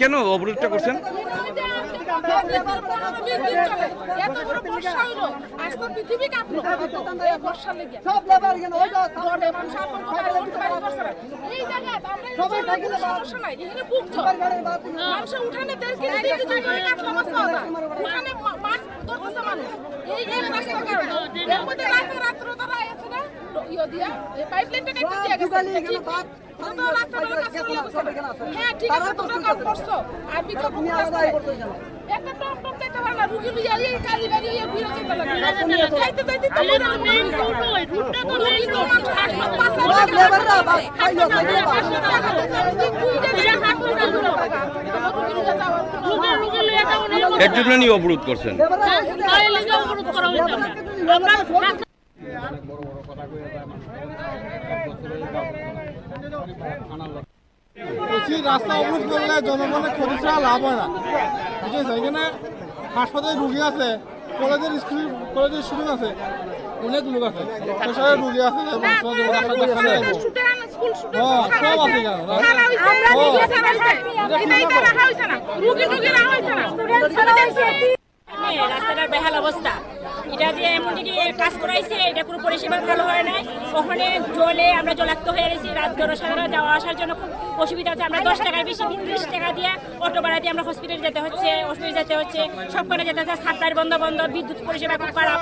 কেন অবরোধটা করছেন? হ্যাঁ ঠিক আছে তোমরা কাজ করছো আর বিক্ষোভ একটা টপ টপ দেখতে পারে না রুগী লইয়া এই কালি বাড়ি হইয়া ঘুরে যেতে লাগে যাইতে যাইতে তো মেইন রুট ওই রুটটা তো মেইন তো মানুষ পাঁচ লেবার না খাইলো রুগী লইয়া যাও এর জন্য নি অবরোধ করছেন? তাই লাগা অবরোধ করা হইছে আমরা রাস্তা অবরোধ করলে জনগণের ক্ষতি ছাড়া লাভ হয় না, বুঝেছে? এখানে হাসপাতালে রুগী আছে, কলেজের স্টুডেন্ট আছে, অনেক লোক আছে, সবাই রুগী আছে, সব আছে রাস্তাটার বেহাল অবস্থা। এটা দিয়ে এমন কি কাজ করাইছে, এটা কোনো পরিষেবা ভালো হয় নাই। ওখানে জলে আমরা জলাক্ত হয়ে গেছি, রাত জনসাধারণ যাওয়া আসার জন্য খুব অসুবিধা হচ্ছে। আমরা 10 টাকার বেশি 30 টাকা দিয়ে অটো ভাড়া দিয়ে আমরা হসপিটাল যেতে হচ্ছে, সবখানে যেতে হচ্ছে। সাপ্লাই বন্ধ, বিদ্যুৎ পরিষেবা খুব খারাপ।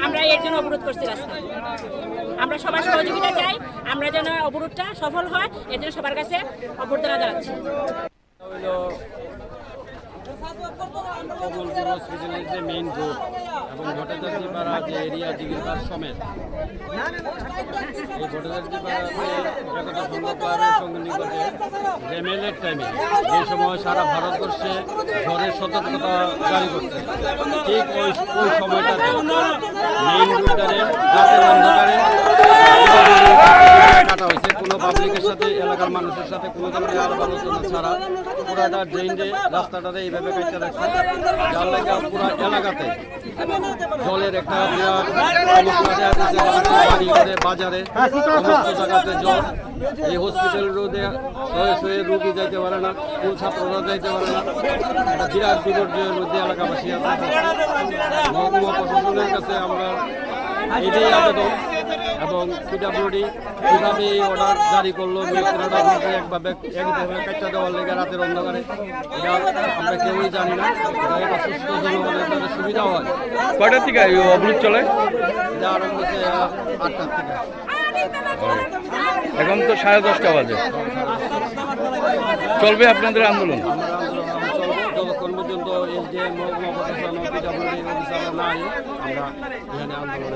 আমরা এর জন্য অবরোধ করছি রাস্তা। আমরা সবার সহযোগিতা চাই, আমরা যেন অবরোধটা সফল হয়, এর জন্য সবার কাছে অভ্যর্থনা জানাচ্ছি। কমলপুর হসপিটালের যে মেইন রোড এবং ভট্টাচার্যপাড়া যে এরিয়া দিঘিরপাড় সমেত এই ভট্টাচার্যপাড়াতে একতা সংঘ ক্লাবের সঙ্গে নিকটে রেমেলের টাইমে যে সময় সারা ভারতবর্ষে ঝড়ের সতর্কতা জারি করছে, ঠিক ওই সময়টাতে মেইন রোডটারে রাতের অন্ধকারে কাটা হয়েছে। কোনো পাবলিকের সাথে এলাকার মানুষের সাথে কোনো ধরনের আলাপ আলোচনা ছাড়া পুরাটা ড্রেনে রাস্তাটাতে এইভাবে কাটতে রাখছে, যার লাগে পুরো এলাকাতে জলের একটা বিরাট সমস্যা বাড়ি ঘরে বাজারে সমস্ত জায়গাতে জল। এই হসপিটাল রোডে শয়ে রুগী যাইতে পারে না, স্কুল ছাত্ররা যাইতে পারে না, একটা বিরাট বিপর্যয়ের মধ্যে এলাকাবাসী আছে। মহকুমা প্রশাসনের কাছে আমরা এটাই আবেদন এবং পিডব্লিউডি কীভাবে এই অর্ডার জারি করলো, একভাবে কাটটা দেওয়ার লেগে রাতের অন্ধকারে, এটা আমরা কেউই জানি না। এটা সুস্থ জনগণের তাদের সুবিধা হয়। কয়টার থেকে এই অবরোধ চলে? এটা আরম্ভ হচ্ছে 8টার থেকে, এখন তো 10:30 বাজে। চলবে আপনাদের আন্দোলন? চলবে যতক্ষণ পর্যন্ত এই যে মহকুমা প্রশাসন পিডব্লিউডি অফিসাররা না আমরা এখানে আন্দোলন।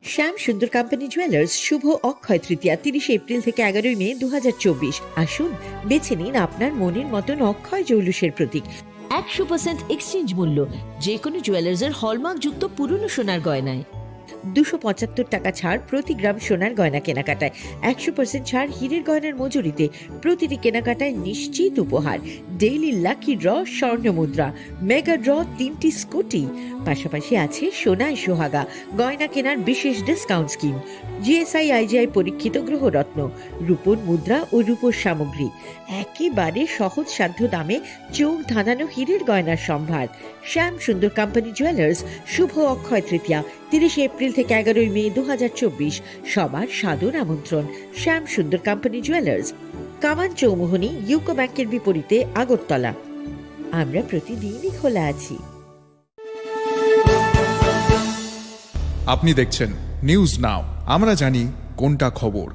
শ্যাম সুন্দর কোম্পানি জুয়েলার্স শুভ অক্ষয় তৃতীয়া 30 এপ্রিল থেকে 11 মে 2024। আসুন বেছে নিন আপনার মনের মতন অক্ষয় জৌলুসের প্রতীক। 100% এক্সচেঞ্জ মূল্য যে কোনো জুয়েলার্সের হলমার্ক যুক্ত পুরনো সোনার গয়নায়, 275 টাকা ছাড় প্রতি গ্রাম সোনার গয়না কেনাকাটায়, 100% ছাড় হীরের গয়নার মজুরিতে, প্রতিটি কেনাকাটায় নিশ্চিত উপহার, ডেইলি লাকি ড্র স্বর্ণ মুদ্রা, মেগা ড্র 3টি স্কুটি, পাশাপাশি আছে সোনায় সোহাগা গয়না কেনার বিশেষ ডিসকাউন্ট স্কিম, জিএসআই আইজিআই পরীক্ষিত গ্রহরত্ন, রূপোর মুদ্রা ও রূপোর সামগ্রী, একেবারে সহজ সাধ্য দামে চোখ ধাঁধানো হীরের গয়নার সম্ভার। শ্যাম সুন্দর কোম্পানি জুয়েলার্স শুভ অক্ষয় তৃতীয়া 30 এপ্রিল থেকে 11 মে 2024। সবার সাদর আমন্ত্রণ। শ্যাম সুন্দর কোম্পানি জুয়েলার্স, কামান চৌমুহনী, ইউকো ব্যাংকের বিপরীতে, আগরতলা। আমরা প্রতিদিনই খোলা আছি। আপনি দেখছেন নিউজ নাও, আমরা জানি কোনটা খবর।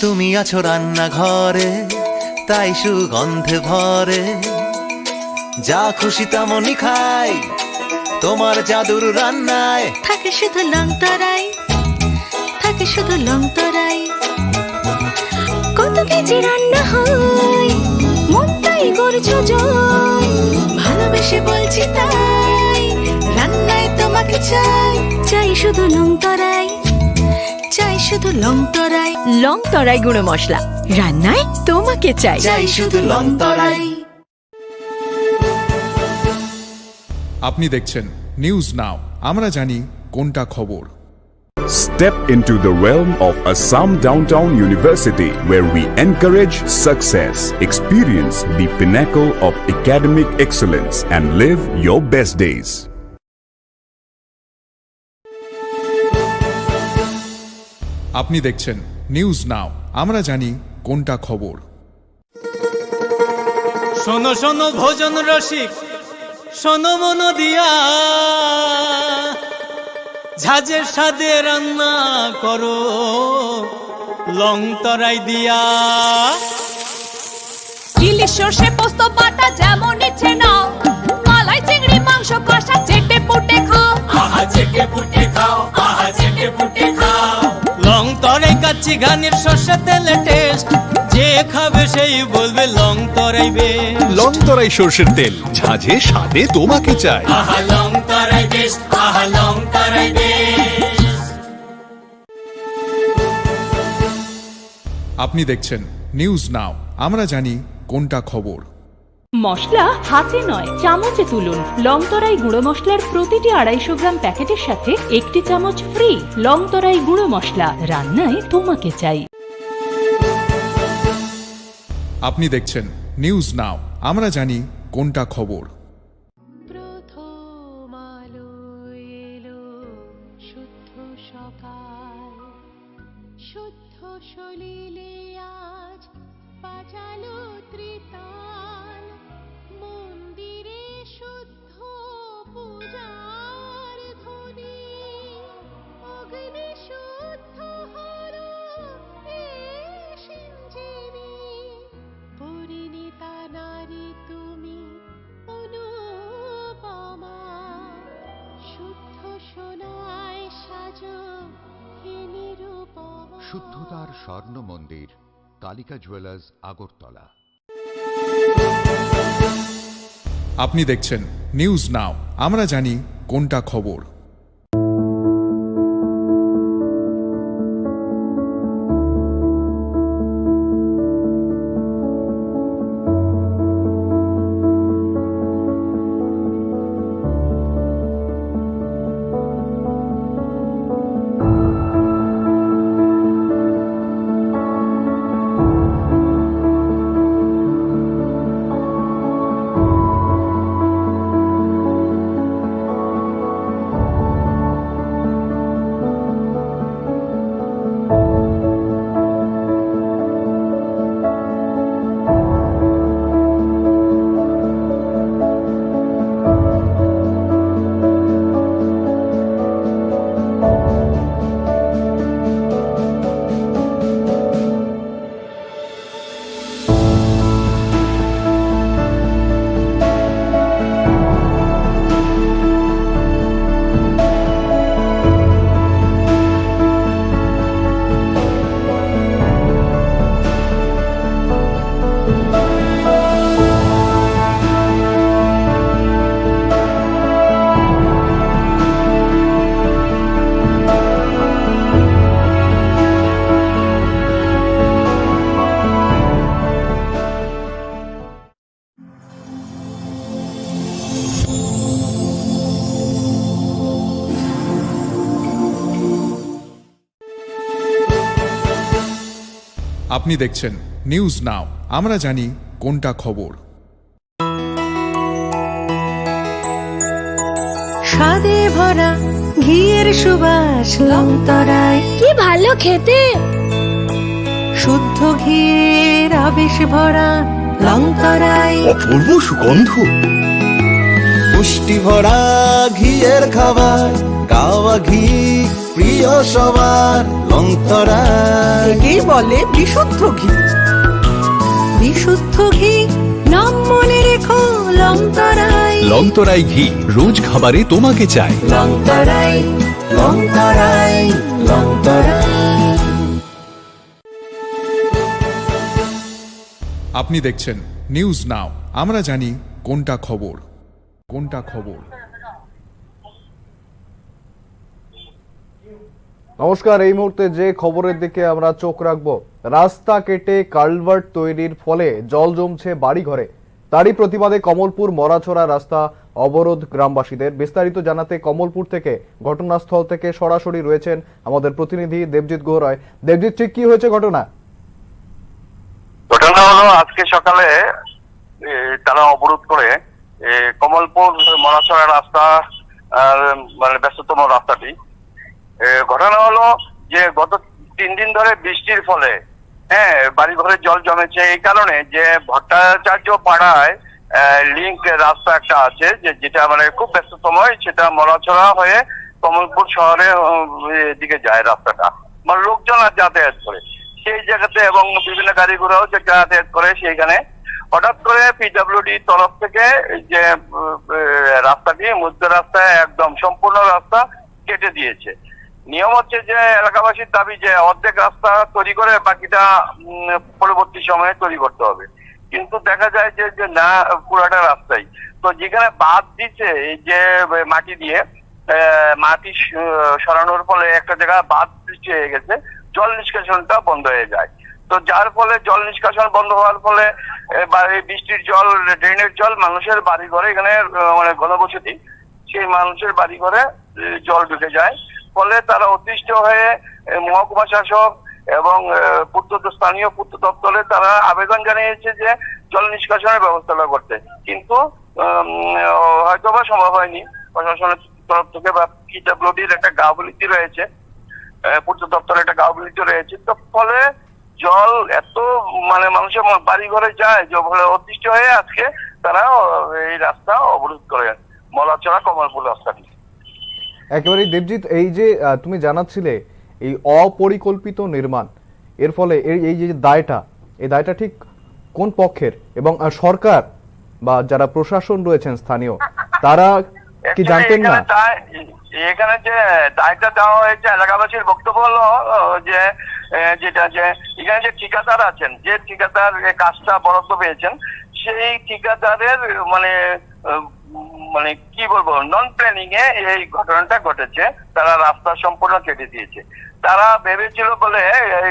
তুমি আছো রান্নাঘরে, তাই সুগন্ধে ভরে। যা খুশি তেমনই খাই তোমার জাদুর রান্নায়। থাকে শুধু লং তরাই, থাকে শুধু লং তরাই। কত কেজি রান্না হয়, মনটাই করছো জয়। ভালোবেসে বলছি তাই, রান্নায় তোমাকে চাই। চাই শুধু লং তরাই, চাই শুধু লং তরাই। লং তরাই গুঁড়ো মশলা, রান্নায় তোমাকে চাই। চাই শুধু লং তরাই। আপনি দেখছেন নিউজ নাও, আমরা জানি কোনটা খবর। Step into the realm of Assam Downtown University, where we encourage success, experience the pinnacle of academic excellence, and live your best days. আপনি দেখছেন নিউজ নাও, আমরা জানি কোনটা খবর। শোনো শোনো ভোজন রসিক, শোনো মন দিয়া, ঝাঁঝের স্বাদে রান্না করো লং তরাই দিয়া। ইলিশ সর্ষে পোস্ত বাটা যেমন ইচ্ছে নাও, মালাই চিংড়ি মাংস কষা চেটে পুটে খাও। আহা চেটে পুটে খাও, আহা চেটে পুটে খাও। লং তরাই কাচ্চি ঘানির সর্ষে তেলে টেস্ট, যে খাবে সেই বলবে লং তরাই বেশ। লং তরাই সর্ষের তেল, ঝাঁঝে স্বাদে তোমাকে চাই। আহা লং তরাই বেশ, আহা লং তরাই বেশ। আপনি দেখছেন নিউজ নাও, আমরা জানি কোনটা খবর। মশলা হাতে নয় চামচে তুলুন। লংতরাই গুঁড়ো মশলার প্রতিটি 250 গ্রাম প্যাকেটের সাথে 1টি চামচ ফ্রি। লংতরাই গুঁড়ো মশলা, রান্নায় তোমাকে চাই। আপনি দেখছেন নিউজ নাও, আমরা জানি কোনটা খবর। প্রথম আলো এলো, শুদ্ধ সকাল, শুদ্ধ সলিলে আজ বাজালো ত্রিতাল। মন্দিরে শুদ্ধ পূজার ধ্বনি, অগ্নি শুদ্ধ হলো এ সিঞ্জিনী। পরিণীতা নারী তুমি অনুপমা, শুদ্ধ সোনায় সাজো হে নিরুপমা। শুদ্ধতার স্বর্ণ মন্দির, কালিকা জুয়েলার্স, আগরতলা। আপনি দেখছেন নিউজ নাও, আমরা জানি কোনটা খবর। আপনি দেখছেন নিউজ নাও, আমরা জানি কোনটা খবর। স্বাদে ভরা ঘিয়ের সুবাস লং তরাই, কি ভালো খেতে। শুদ্ধ ঘিয়ের আবেশ ভরা লং তরাই, অপূর্ব সুগন্ধ। পুষ্টি ভরা ঘিয়ের খাবার, গাওয়া ঘি প্রিয় সবার লংতরাই। একেই বলে বিশুদ্ধ ঘি। বিশুদ্ধ ঘি নাম মনে রেখো লংতরাই। লংতরাই ঘি রোজ খাবারে তোমাকে চাই। লংতরাই লংতরাই লংতরাই। আপনি দেখছেন নিউজ নাও, আমরা জানি কোনটা খবর। নমস্কার, এই মুহূর্তে যে খবরের দিকে আমরা চোখ রাখবো, রাস্তা কেটে কালভার্ট তৈরির ফলে জল জমছে বাড়ি ঘরে। তারই প্রতিবাদে কমলপুর মরাছড়া রাস্তা অবরোধ গ্রামবাসীদের। বিস্তারিত জানাতে কমলপুর থেকে ঘটনাস্থল থেকে সরাসরি রয়েছেন আমাদের প্রতিনিধি দেবজিৎ গোহরায়। দেবজিৎ, ঠিক কি হয়েছে ঘটনা? ঘটনা হলো আজকে সকালে তারা অবরোধ করে কমলপুর মরাছড়া রাস্তা মানে ব্যস্ততম রাস্তাটি। ঘটনা হলো যে গত 3 দিন ধরে বৃষ্টির ফলে বাড়ি ঘরে জল জমেছে। এই কারণে যে ভট্টাচার্য পাড়ায় লিঙ্ক রাস্তা একটা আছে যেটা মানে খুব ব্যস্ততম, সেটা মরাছড়া হয়ে কমলপুর শহরে দিকে যায় রাস্তাটা, মানে লোকজন আর যাতায়াত করে সেই জায়গাতে, এবং বিভিন্ন গাড়ি ঘোড়াও যে যাতায়াত করে সেইখানে হঠাৎ করে পিডব্লিউডি তরফ থেকে যে রাস্তাটি মধ্য রাস্তায় একদম সম্পূর্ণ রাস্তা কেটে দিয়েছে। নিয়ম হচ্ছে যে এলাকাবাসীর দাবি যে অর্ধেক রাস্তা তৈরি করে বাকিটা পরবর্তী সময়ে তৈরি করতে হবে, কিন্তু দেখা যায় যে না, পুরাটা রাস্তাই তো যেখানে বাদ দিচ্ছে এই যে মাটি দিয়ে মাটি সরানোর ফলে একটা জায়গায় বাদ সৃষ্টি হয়ে গেছে, জল নিষ্কাশনটা বন্ধ হয়ে যায়। তো যার ফলে জল নিষ্কাশন বন্ধ হওয়ার ফলে বৃষ্টির জল, ড্রেনের জল মানুষের বাড়ি ঘরে, এখানে মানে ঘনবসতি, সেই মানুষের বাড়ি ঘরে জল ঢুকে যায়। ফলে তারা অতিষ্ঠ হয়ে মহকুমা শাসক এবং স্থানীয় পূর্ত দপ্তরে তারা আবেদন জানিয়েছে যে জল নিষ্কাশনের ব্যবস্থা করতে, কিন্তু হয়তোবা সম্ভব হয়নি। প্রশাসনের তরফ থেকে বা পিডব্লিউডির একটা গাফিলতি রয়েছে, পূর্ত দপ্তরের একটা গাফিলতি রয়েছে। তো ফলে জল এত মানে মানুষের বাড়ি ঘরে যায় যে ফলে অতিষ্ঠ হয়ে আজকে তারা এই রাস্তা অবরোধ করে, মলাচড়া কমলপুর রাস্তাটি। একেবারেই দেবজিৎ, এই যে তুমি জানাচ্ছিলে এই অপরিকল্পিত নির্মাণ, এর ফলে এই যে দায়টা, এই দায়টা ঠিক কোন পক্ষের? এবং সরকার বা যারা প্রশাসন রয়েছেন স্থানীয়, তারা কি জানতেন না? এখানে যে দায়টা দেওয়া হয়েছে, এলাকাবাসীর বক্তব্য হলো যে যেটা যে এখানে যে ঠিকাদার আছেন, যে ঠিকাদার কাজটা বরাদ্দ পেয়েছেন, সেই ঠিকাদারের মানে কি বলবো, নন প্ল্যানিং এ এই ঘটনাটা ঘটেছে। তারা রাস্তা সম্পূর্ণ কেটে দিয়েছে। তারা ভেবেছিল বলে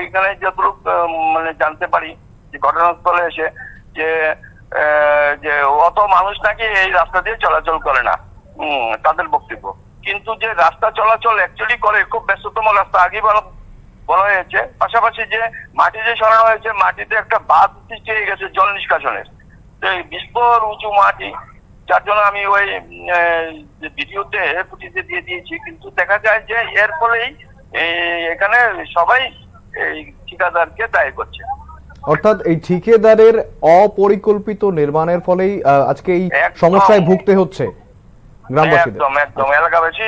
এখানে যতটুকু মানে জানতে পারি যে ঘটনাস্থলে এসে যে অত মানুষ নাকি এই রাস্তা দিয়ে চলাচল করে না, তাদের বক্তব্য। কিন্তু যে রাস্তা চলাচল অ্যাকচুয়ালি করে, খুব ব্যস্ততম রাস্তা, আগে বলা হয়েছে। পাশাপাশি যে মাটি যে সরানো হয়েছে, মাটিতে একটা বাঁধ সৃষ্টি হয়ে গেছে জল নিষ্কাশনের, বিস্তর উঁচু মাটি, যার জন্য আমি ওই ভিডিওতে ফুটিতে দিয়ে দিয়েছি। কিন্তু দেখা যায় যে এর ফলেই এখানে সবাই এই ঠিকাদারকে দায়ী করছে। অর্থাৎ এই ঠিকাদারের অপরিকল্পিত নির্মাণের ফলেই আজকে এই সমস্যায় ভুগতে হচ্ছে গ্রামবাসীদের। একদম এলাকাবাসী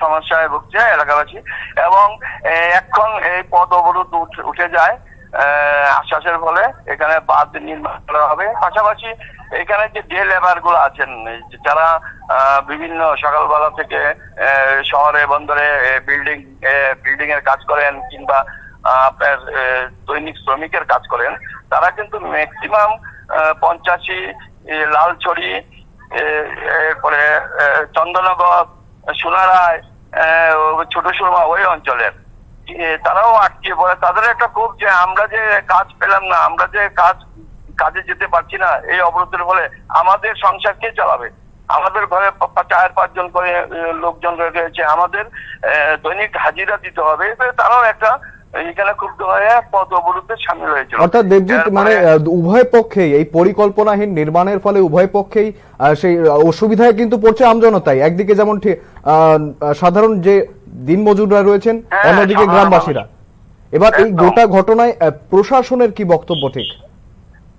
সমস্যায় ভুগছে এলাকাবাসী, এবং এখন এই পথ অবরোধ উঠে যায় আশ্বাসের ফলে এখানে বাঁধ নির্মাণ করা হবে। পাশাপাশি এখানে যে ডে লেবার গুলো আছেন, যারা বিভিন্ন সকালবেলা থেকে শহরে বন্দরে বিল্ডিং এর কাজ করেন কিংবা আপনার দৈনিক শ্রমিকের কাজ করেন, তারা কিন্তু ম্যাক্সিমাম 85 লালছড়ি, এরপরে চন্দননগর, সোনারায়, ছোট সুরমা ওই অঞ্চলের, তারাও আটকে পড়ে। তাদের একটা খুব যে আমরা যে কাজ পেলাম না, আমরা যে কাজে যেতে পারছি না এই অবরোধের ফলে, আমাদের সংসার কে চালাবে? আমাদের ঘরে 4-5 জন করে লোকজন রয়েছে, আমাদের দৈনিক হাজিরা দিতে হবে। তারাও একটা এখানে ক্ষুব্ধ হয়ে পথ অবরোধে সামিল হয়েছিল। অর্থাৎ দেবজিৎ, মানে উভয় পক্ষেই এই পরিকল্পনাহীন নির্মাণের ফলে উভয় পক্ষেই সেই অসুবিধায় কিন্তু পড়ছে আমজনতাই। একদিকে যেমন সাধারণ যে দিনমজুররা রয়েছেন, অন্যদিকে গ্রামবাসীরা। এবার এই গোটা ঘটনায় প্রশাসনের কি বক্তব্য? ঠিক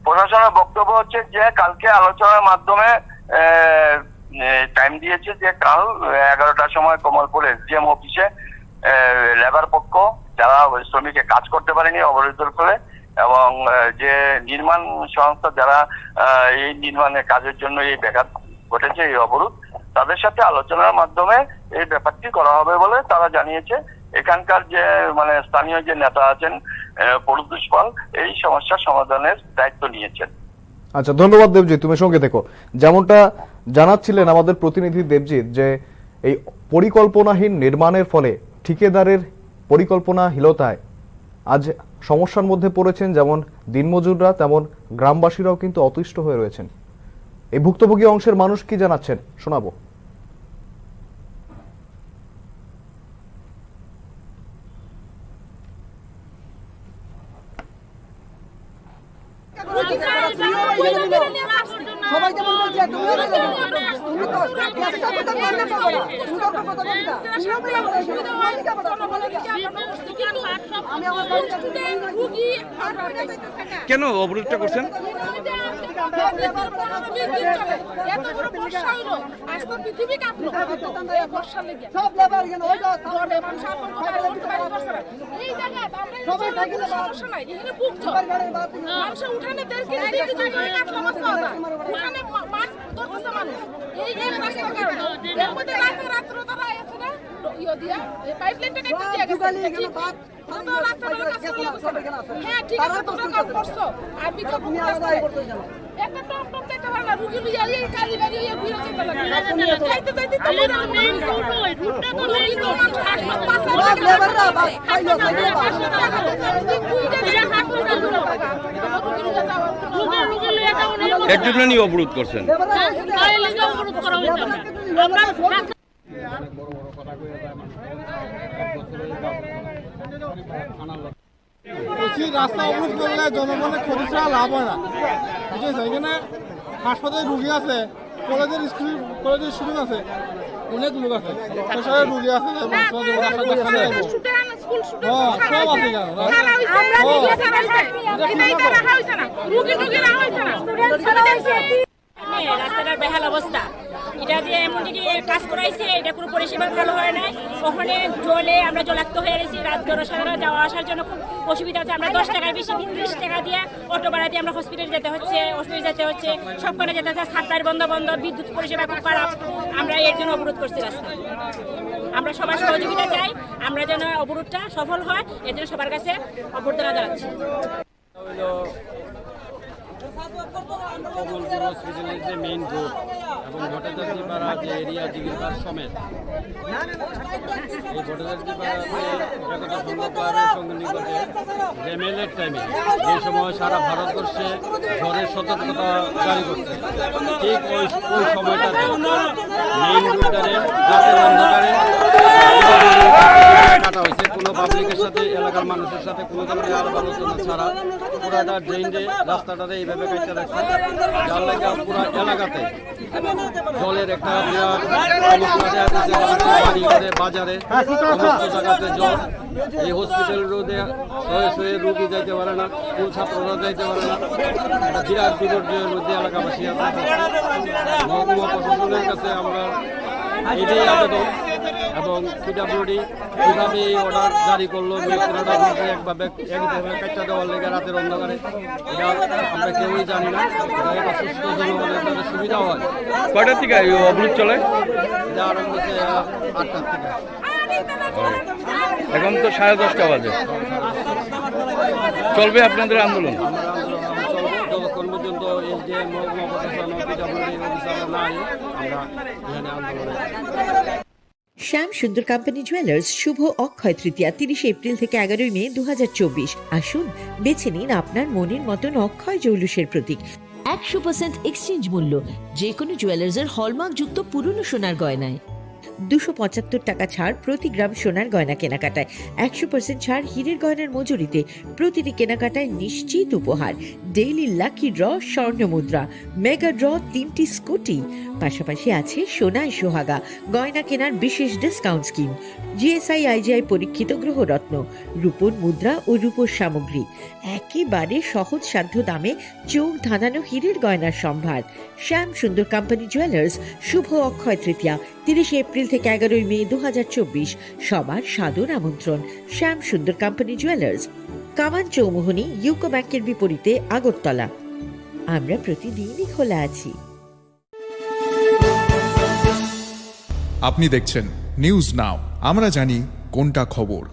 প্রশাসনের বক্তব্য হচ্ছে যে কালকে আলোচনার মাধ্যমে টাইম দিয়েছে যে কাল 11টার সময় কমলপুর এসডিএম অফিসে লেবার পক্ষ যারা শ্রমিকে কাজ করতে পারেনি অবরোধের ফলে এবং যে নির্মাণ সংস্থা যারা এই নির্মাণের কাজের জন্য এই ব্যাঘাত ঘটেছে এই অবরোধ তাদের সাথে আলোচনার মাধ্যমে এই ব্যাপারটি করা হবে বলে তারা জানিয়েছে। এখানকার যে মানে স্থানীয় যে নেতা আছেন প্রদ্যুৎ পাল এই সমস্যার সমাধানের দায়িত্ব নিয়েছেন। আচ্ছা, ধন্যবাদ দেবজিৎ, তুমি সঙ্গে থেকো। যেমনটা জানাচ্ছিলেন আমাদের প্রতিনিধি দেবজিৎ যে এই পরিকল্পনাহীন নির্মাণের ফলে ঠিকাদারের পরিকল্পনাহীনতায় আজ সমস্যার মধ্যে পড়েছেন যেমন দিনমজুররা, তেমন গ্রামবাসীরাও কিন্তু অতিষ্ঠ হয়ে রয়েছেন। এই ভুক্তভোগী অংশের মানুষ কি জানাচ্ছেন শোনাবো। সবাইকে বলছে কেন অবরোধটা করছেন? হ্যাঁ ঠিক আছে, তোমরা কাজ করছো আর বিকল্প একটা টপ টপ দেখতে পারলা রুগী লইয়া এই কালি বাড়ি হইয়া ঘুরে যেতে লাগে যাইতে যাইতে তো মেইন রুটটা তো নেই তো সব লেবাররা বাস খাইলো একজন নিয়ে অবরোধ করছেন। রাস্তা অবরোধ করলে জনগণের ক্ষতি ছাড়া লাভ হয় না, বুঝেছে? এখানে হাসপাতালে রুগী আছে, কলেজের স্টুডেন্ট আছে, অনেক লোক আছে, পেশারের রুগী আছে, সব আছে রাস্তাটার বেহাল অবস্থা। এটা দিয়ে এমন কি কাজ করাইছে, এটা কোনো পরিষেবা ভালো হয় নাই। ওখানে জলে আমরা জলাক্ত হয়ে গেছি, রাত জনসাধারণ যাওয়া আসার জন্য খুব অসুবিধা হচ্ছে। আমরা 10 টাকার বেশি 30 টাকা দিয়ে অটো ভাড়া দিয়ে আমরা হসপিটাল যেতে হচ্ছে, ওষুধ যেতে হচ্ছে, সবখানে যেতে হচ্ছে। সাপ্লাই বন্ধ, বিদ্যুৎ পরিষেবা খুব খারাপ। আমরা এর জন্য অবরোধ করছি রাস্তা। আমরা সবার সহযোগিতা চাই, আমরা যেন অবরোধটা সফল হয়, এর জন্য সবার কাছে অভ্যর্থনা জানাচ্ছি। কমলপুর হসপিটালের যে মেইন রোড এবং ভট্টাচার্যপাড়া যে এরিয়া জিগিরপাড় সমেত এই ভট্টাচার্যপাড়াতে একতা সংঘ পাহাড়ের সঙ্গে নিকটে রেমেলের টাইমে যে সময় সারা ভারতবর্ষে ঝড়ের সতর্কতা জারি করছে, ঠিক ওই সময়টাতে মেইন রোডটারে রাতের অন্ধকারে কাটা হয়েছে। কোনো পাবলিকের সাথে এলাকার মানুষের সাথে কোনো ধরনের আলাপ আলোচনা ছাড়া পুরাটা ড্রেনে রাস্তাটাতে এইভাবে কাটতে রাখছে, যার লাগে পুরা এলাকাতে জলের একটা বিরাট সমস্যা বাড়ি ঘরে বাজারে সমস্ত জায়গাতে জল। এই হসপিটাল রোডে শয়ে রুগী যাইতে পারে না, স্কুল ছাত্ররা যাইতে পারে না, একটা বিরাট বিপর্যয়ের মধ্যে এলাকাবাসী আছে। মহকুমা প্রশাসনের কাছে আমরা এটাই আবেদন এবং পিডব্লিউডি কীভাবে এই অর্ডার জারি করলো একভাবে কাটটা দেওয়ার লেগে রাতের অন্ধকারে, এটা আমরা কেউই জানি না। এটা সুস্থ জনগণের তাদের সুবিধা হয়। কয়টার থেকে অবরোধ চলে? এটা আরম্ভ হচ্ছে 8টার থেকে, এখন তো 10:30 বাজে। চলবে আপনাদের আন্দোলন? চলবে যতক্ষণ পর্যন্ত এই যে মহকুমা প্রশাসন পিডব্লিউডি অফিসাররা না আমরা এখানে আন্দোলনে। শ্যাম সুন্দর কোম্পানি জুয়েলার্স শুভ অক্ষয় তৃতীয়া 30 এপ্রিল থেকে 11 মে 2024। আসুন বেছে নিন আপনার মনের মতন অক্ষয় জৌলুসের প্রতীক। 100% এক্সচেঞ্জ মূল্য যে কোনো জুয়েলার্সের হলমার্ক যুক্ত পুরনো সোনার গয়নায়। 275 টাকা ছাড় প্রতি গ্রাম সোনার গয়না কেনাকাটায়, 100% ছাড় হীরের গয়নার মজুরিতে, প্রতিটি কেনাকাটায় নিশ্চিত উপহার, ডেইলি লাকি ড্র স্বর্ণ মুদ্রা, মেগা ড্র 3টি স্কুটি, পাশাপাশি আছে সোনায় সোহাগা গয়না কেনার বিশেষ ডিসকাউন্ট স্কিম, জিএসআই আইজিআই পরীক্ষিত গ্রহরত্ন, রূপোর মুদ্রা ও রূপোর সামগ্রী, একেবারে সহজ সাধ্য দামে চোখ ধাঁধানো হীরের গয়নার সম্ভার। শ্যাম সুন্দর কোম্পানি জুয়েলার্স, শুভ অক্ষয় তৃতীয়া 30 এপ্রিল থেকে 11 মে 2024। সবার সাদর আমন্ত্রণ। শ্যাম সুন্দর কোম্পানি জুয়েলার্স, কামান চৌমুহনী, ইউকো ব্যাংকের বিপরীতে, আগরতলা। আমরা প্রতিদিনই খোলা আছি। আপনি দেখছেন নিউজ নাও, আমরা জানি কোনটা খবর।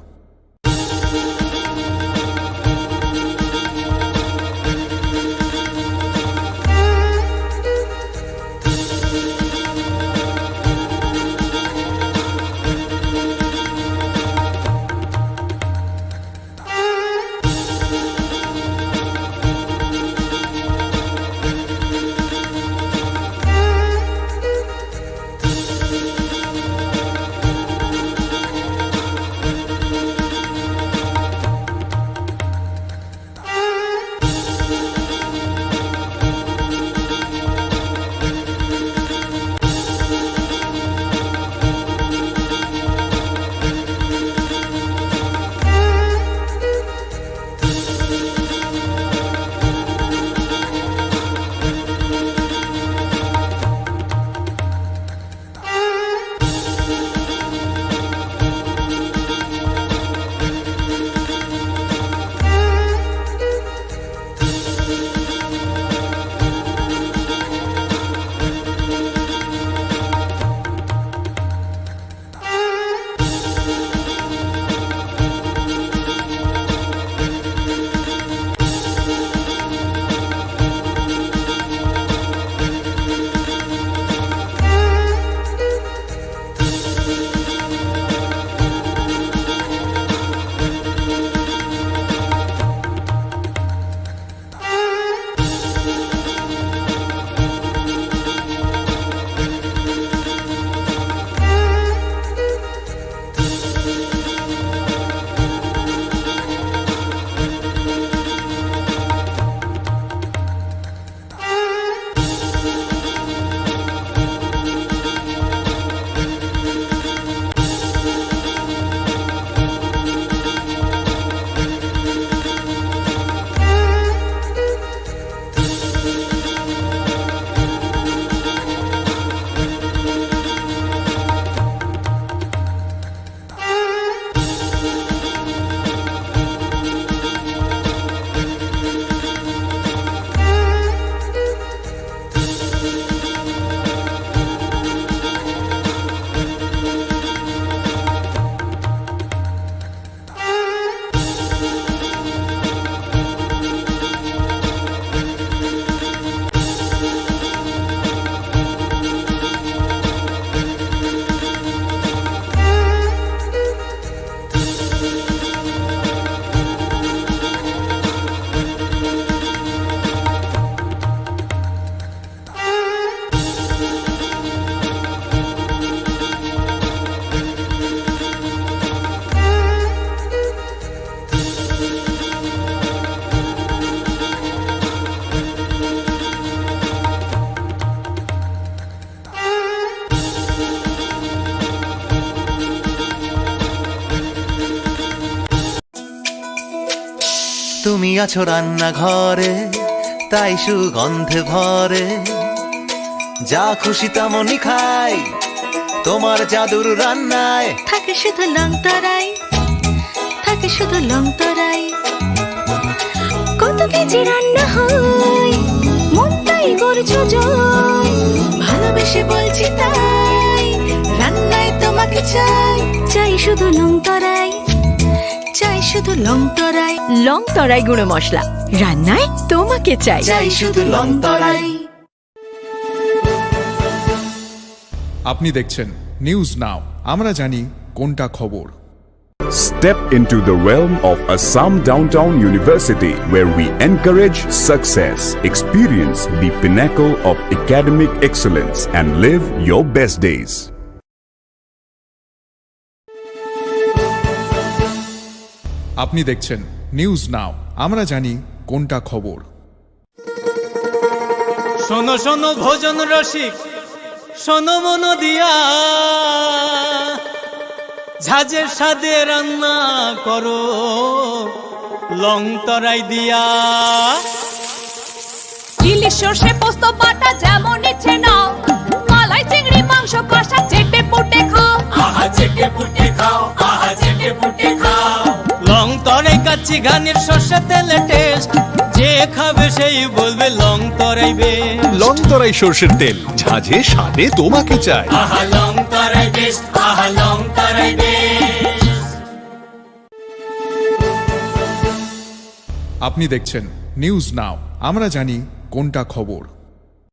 তুমি আছো রান্নাঘরে, তাই সুগন্ধে ভরে, যা খুশি তেমনই খাই তোমার জাদুর রান্নায়। থাকে শুধু লং তরাই, থাকে শুধু লং তরাই, কত কেজি রান্না হয় মনটাই করছো জয়, ভালোবেসে বলছি তাই রান্নায় তোমাকে চাই, চাই শুধু লং তরাই, চাই শুধু লং তরাই। লং তরাই গুঁড়ো মশলা, রান্নায় তোমাকে চাই, চাই শুধু লং তরাই। আপনি দেখছেন নিউজ নাও, আমরা জানি কোনটা খবর। Step into the realm of Assam Downtown University, where we encourage success, experience the pinnacle of academic excellence, and live your best days. আপনি দেখছেন নিউজ নাও, আমরা জানি কোনটা খবর। শোনো শোনো ভোজন রসিক, শোনো মন দিয়া, ঝাঁঝের স্বাদে রান্না করো লং তরাই দিয়া। ইলিশ সর্ষে পোস্ত বাটা যেমন ইচ্ছে নাও, মালাই চিংড়ি মাংস কষা চেটে পুটে খাও, আহা চেটে পুটে খাও, আহা চেটে পুটে খাও। লং তরাই কাচ্চি ঘানির সর্ষে তেলে টেস্ট, যে খাবে সেই বলবে লং তরাই বেশ। লং তরাই সর্ষের তেল, ঝাঁঝে স্বাদে তোমাকে চাই। আহা লং তরাই বেশ, আহা লং তরাই বেশ। আপনি দেখছেন নিউজ নাও, আমরা জানি কোনটা খবর।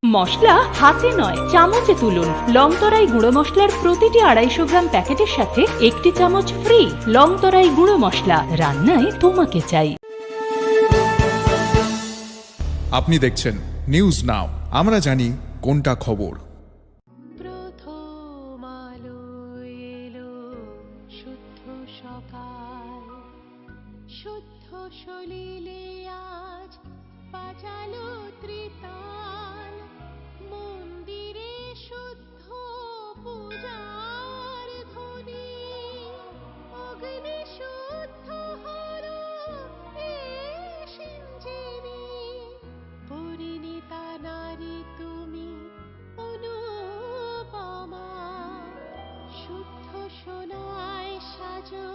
মশলা হাতে নয় চামচে তুলুন। লংতরাই গুঁড়ো মশলার প্রতিটি 250 গ্রাম প্যাকেটের সাথে 1টি চামচ ফ্রি। লংতরাই গুঁড়ো মশলা, রান্নায় তোমাকে চাই। আপনি দেখছেন নিউজ নাও, আমরা জানি কোনটা খবর। প্রথম আলো এলো শুদ্ধ সকাল, শুদ্ধ সলিলে আজ বাজালো ত্রিতাল, মন্দিরে শুদ্ধ পূজার ধ্বনি, অগ্নি শুদ্ধ হলো এই সিঞ্জিনী, পরিণীতা নারী তুমি অনুপমা, শুদ্ধ সোনায় সাজো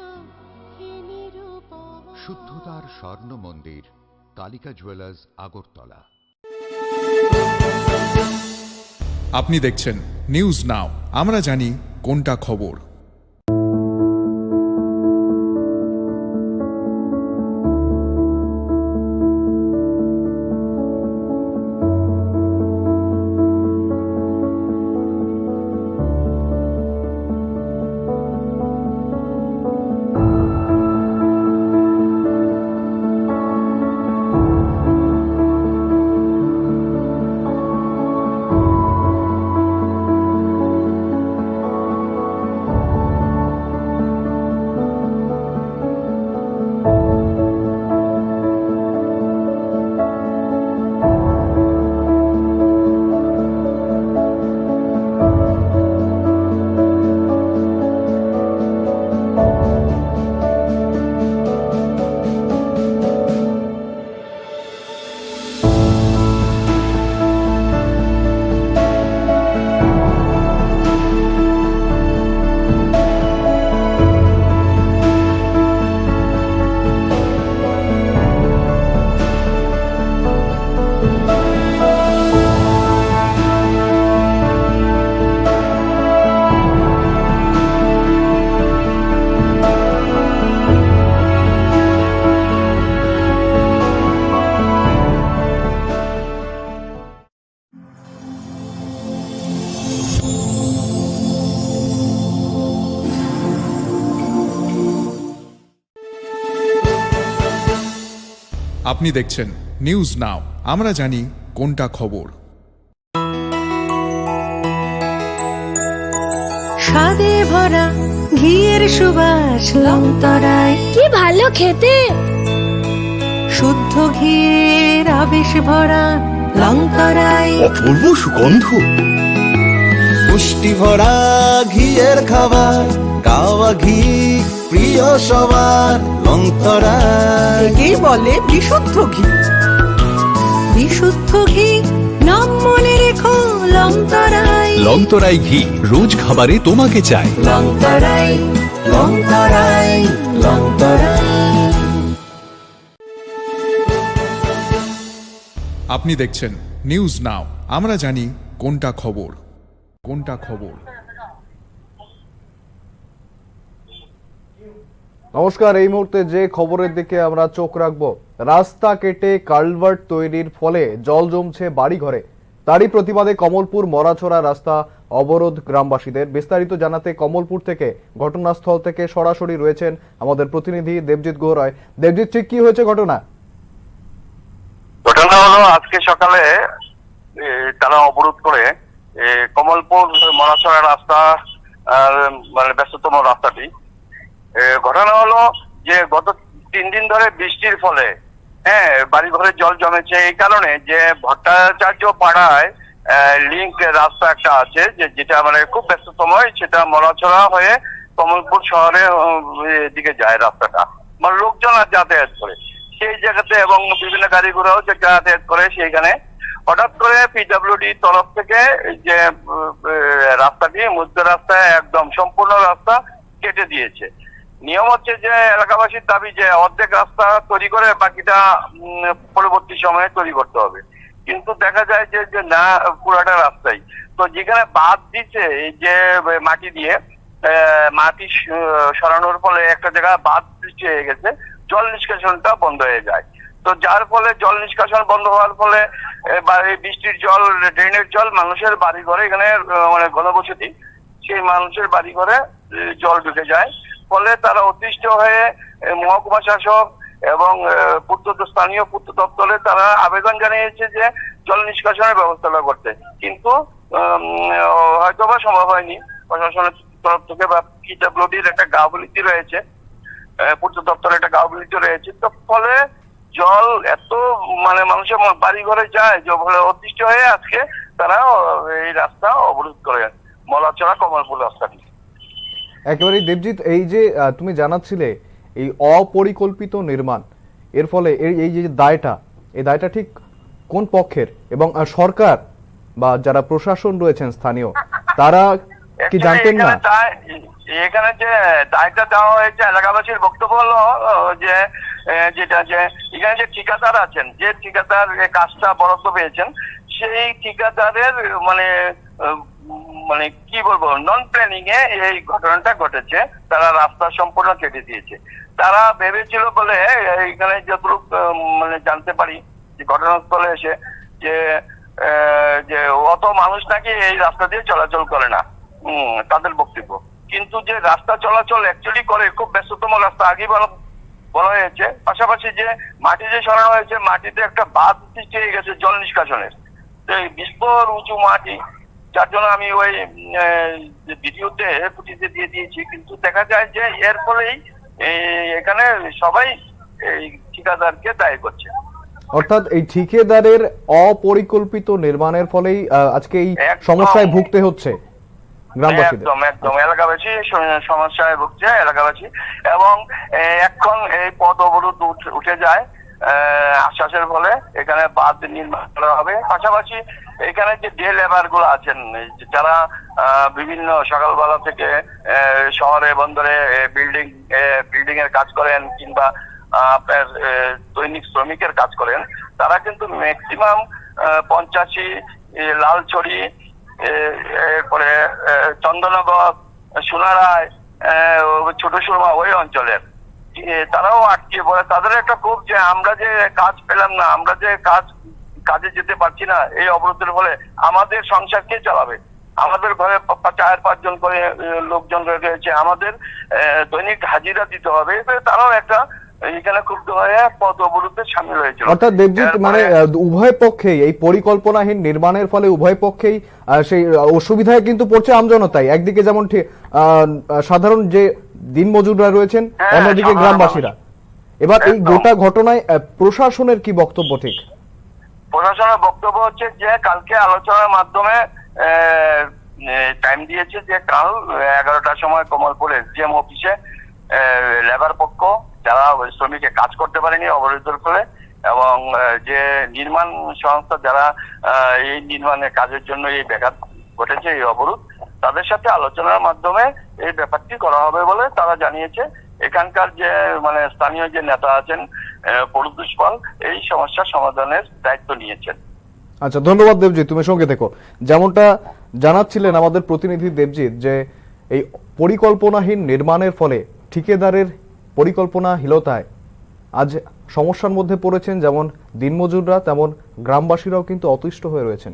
হে নিরুপমা। শুদ্ধতার স্বর্ণ মন্দির, কালিকা জুয়েলার্স, আগরতলা। আপনি দেখছেন নিউজ নাও, আমরা জানি কোনটা খবর। আপনি দেখছেন নিউজ নাও, আমরা জানি কোনটা খবর। স্বাদে ভরা ঘিয়ের সুবাস লংতরায়, কি ভালো খেতে, শুদ্ধ ঘিয়ের আবেশ ভরা লংতরায়, অপূর্ব সুগন্ধ, পুষ্টি ভরা ঘিয়ের খাবার, কাওয়া ঘি প্রিয় সবার, লংতরায় একেই বলে বিশুদ্ধ ঘি। বিশুদ্ধ ঘি নাম মনে রেখো লংতরায়। লংতরাই ঘি রোজ খাবারে তোমাকে চাই। লংতরায়, লংতরায়, লংতরায়। আপনি দেখছেন নিউজ নাও, আমরা জানি কোনটা খবর। কোনটা খবর। নমস্কার, এই মুহূর্তে যে খবরের দিকে আমরা চোখ রাখব, রাস্তা কেটে কালভার্ট তৈরির ফলে জল জমছে বাড়ি ঘরে। তারই প্রতিবাদে কমলপুর মরাছড়া রাস্তা অবরোধ গ্রামবাসীদের। বিস্তারিত জানাতে কমলপুর থেকে ঘটনাস্থল থেকে সরাসরি রয়েছেন আমাদের প্রতিনিধি দেবজিৎ গৌরয়। দেবজিৎ, ঠিক কি হয়েছে ঘটনা? ঘটনা হলো আজকে সকালে তারা অবরোধ করে কমলপুর মরাছড়া রাস্তা, মানে ব্যস্ততম রাস্তাটি। ঘটনা হলো যে গত 3 দিন ধরে বৃষ্টির ফলে বাড়ি ঘরে জল জমেছে। এই কারণে যে ভট্টাচার্য পাড়ায় লিঙ্ক রাস্তা একটা আছে যেটা মানে খুব ব্যস্ততম, সেটা মরাছড়া হয়ে কমলপুর শহরে দিকে যায় রাস্তাটা, মানে লোকজন আর যাতায়াত করে সেই জায়গাতে, এবং বিভিন্ন গাড়ি ঘোড়াও যে যাতায়াত করে সেইখানে হঠাৎ করে পিডব্লিউডি তরফ থেকে যে রাস্তাটি মধ্য রাস্তায় একদম সম্পূর্ণ রাস্তা কেটে দিয়েছে। নিয়ম হচ্ছে যে এলাকাবাসীর দাবি যে অর্ধেক রাস্তা তৈরি করে বাকিটা পরবর্তী সময়ে তৈরি করতে হবে, কিন্তু দেখা যায় যে না, পুরাটা রাস্তাই তো যেখানে বাদ দিচ্ছে এই যে মাটি দিয়ে মাটি সরানোর ফলে একটা জায়গায় বাদ সৃষ্টি হয়ে গেছে, জল নিষ্কাশনটা বন্ধ হয়ে যায়। তো যার ফলে জল নিষ্কাশন বন্ধ হওয়ার ফলে বৃষ্টির জল, ড্রেনের জল মানুষের বাড়ি ঘরে, এখানে মানে ঘনবসতি, সেই মানুষের বাড়ি ঘরে জল ঢুকে যায়। ফলে তারা অতিষ্ঠ হয়ে মহকুমা শাসক এবং স্থানীয় পূর্ত দপ্তরে তারা আবেদন জানিয়েছে যে জল নিষ্কাশনের ব্যবস্থা করতে, কিন্তু হয়তোবা সম্ভব হয়নি। প্রশাসনের তরফ থেকে বা পিডব্লিউডির একটা গাফিলতি রয়েছে, পূর্ত দপ্তরের একটা গাফিলতি রয়েছে, তো ফলে জল এত মানে মানুষের বাড়ি ঘরে যায় যে ফলে অতিষ্ঠ হয়ে আজকে তারা এই রাস্তা অবরোধ করে, মলাচড়া কমলপুর রাস্তাটি। একেবারে দেবজিৎ, এই যে তুমি জানাচ্ছিলে এই অপরিকল্পিত নির্মাণ, এর ফলে এই যে দায়টা, এই দায়টা ঠিক কোন পক্ষের, এবং সরকার বা যারা প্রশাসন রয়েছেন স্থানীয় তারা কি জানতেন না? এখানে যে দায়টা দেওয়া হয়েছে, এলাকাবাসীর বক্তব্য হলো যে যেটা যে এখানে যে ঠিকাদার আছেন, যে ঠিকাদার কাজটা বরাদ্দ পেয়েছেন, সেই ঠিকাদারের মানে মানে কি বলবো, নন প্ল্যানিং এ এই ঘটনাটা ঘটেছে। তারা রাস্তা সম্পূর্ণ কেটে দিয়েছে। তারা ভেবেছিল বলে এখানে যতটুকু মানে জানতে পারি যে ঘটনাস্থলে এসে যে অত মানুষ নাকি এই রাস্তা দিয়ে চলাচল করে না, তাদের বক্তব্য। কিন্তু যে রাস্তা চলাচল অ্যাকচুয়ালি করে, খুব ব্যস্ততম রাস্তা, আগে বলা হয়েছে। পাশাপাশি যে মাটি যে সরানো হয়েছে, মাটিতে একটা বাঁধ সৃষ্টি হয়ে গেছে জল নিষ্কাশনের, এই বিস্তর উঁচু মাটি, যার জন্য আমি ওই ভিডিওতে ফুটেজে দিয়ে দিয়েছি। কিন্তু দেখা যায় যে এর ফলেই এখানে সবাই এই ঠিকাদারকে দায়ী করছে। অর্থাৎ এই ঠিকাদারের অপরিকল্পিত নির্মাণের ফলেই আজকে এই সমস্যায় ভুগতে হচ্ছে গ্রামবাসীদের। একদম এলাকাবাসী সমস্যায় ভুগছে এলাকাবাসী, এবং এখন এই পথ অবরোধ উঠে যায় আশ্বাসের ফলে। এখানে বাঁধ নির্মাণ করা হবে। পাশাপাশি এখানে যে ডে লেবার গুলো আছেন, যারা বিভিন্ন সকালবেলা থেকে শহরে বন্দরে বিল্ডিং এর কাজ করেন কিংবা আপনার দৈনিক শ্রমিকের কাজ করেন, তারা কিন্তু ম্যাক্সিমাম 85 লালছড়ি, এরপরে চন্দননগর, সোনারায়, ছোট সুরমা ওই অঞ্চলের, তারাও আটকে পড়ে। তাদের একটা খুব যে আমরা যে কাজ পেলাম না, আমরা যে কাজে যেতে পারছি না এই অবরোধের ফলে, আমাদের সংসার কে চালাবে? আমাদের ঘরে 4-5 জন করে লোকজন রয়েছে, আমাদের দৈনিক হাজিরা দিতে হবে। তারাও একটা এখানে ক্ষুব্ধ হয়ে পথ অবরোধে সামিল হয়েছিল। অর্থাৎ দেবজিৎ, মানে উভয় পক্ষেই এই পরিকল্পনাহীন নির্মাণের ফলে উভয় পক্ষেই সেই অসুবিধায় কিন্তু পড়ছে আমজনতাই। একদিকে যেমন সাধারণ যে দিনমজুররা রয়েছেন, অন্যদিকে গ্রামবাসীরা। এবার এই গোটা ঘটনায় প্রশাসনের কি বক্তব্য? ঠিক প্রশাসনের বক্তব্য হচ্ছে যে কালকে আলোচনার মাধ্যমে টাইম দিয়েছে যে কাল 11টার সময় কমলপুর এসডিএম অফিসে লেবার পক্ষ, যারা শ্রমিকে কাজ করতে পারেনি অবরোধের ফলে, এবং যে নির্মাণ সংস্থা যারা এই নির্মাণের কাজের জন্য এই ব্যাঘাত ঘটেছে, এই অবরোধ, তাদের সাথে আলোচনার মাধ্যমে এই ব্যাপারটি করা হবে বলে তারা জানিয়েছে। এখানকার যে মানে স্থানীয় যে নেতা আছেন পরুদুষ পাল, এই সমস্যার সমাধানের দায়িত্ব নিয়েছেন। আচ্ছা, ধন্যবাদ দেবজিৎ, তুমি সঙ্গে দেখো। যেমনটা জানাচ্ছিলেন আমাদের প্রতিনিধি দেবজিৎ, যে এই পরিকল্পনাহীন নির্মাণের ফলে ঠিকাদারের পরিকল্পনাহীনতায় আজ সমস্যার মধ্যে পড়েছেন যেমন দিনমজুররা, তেমন গ্রামবাসীরাও কিন্তু অতিষ্ঠ হয়ে রয়েছেন।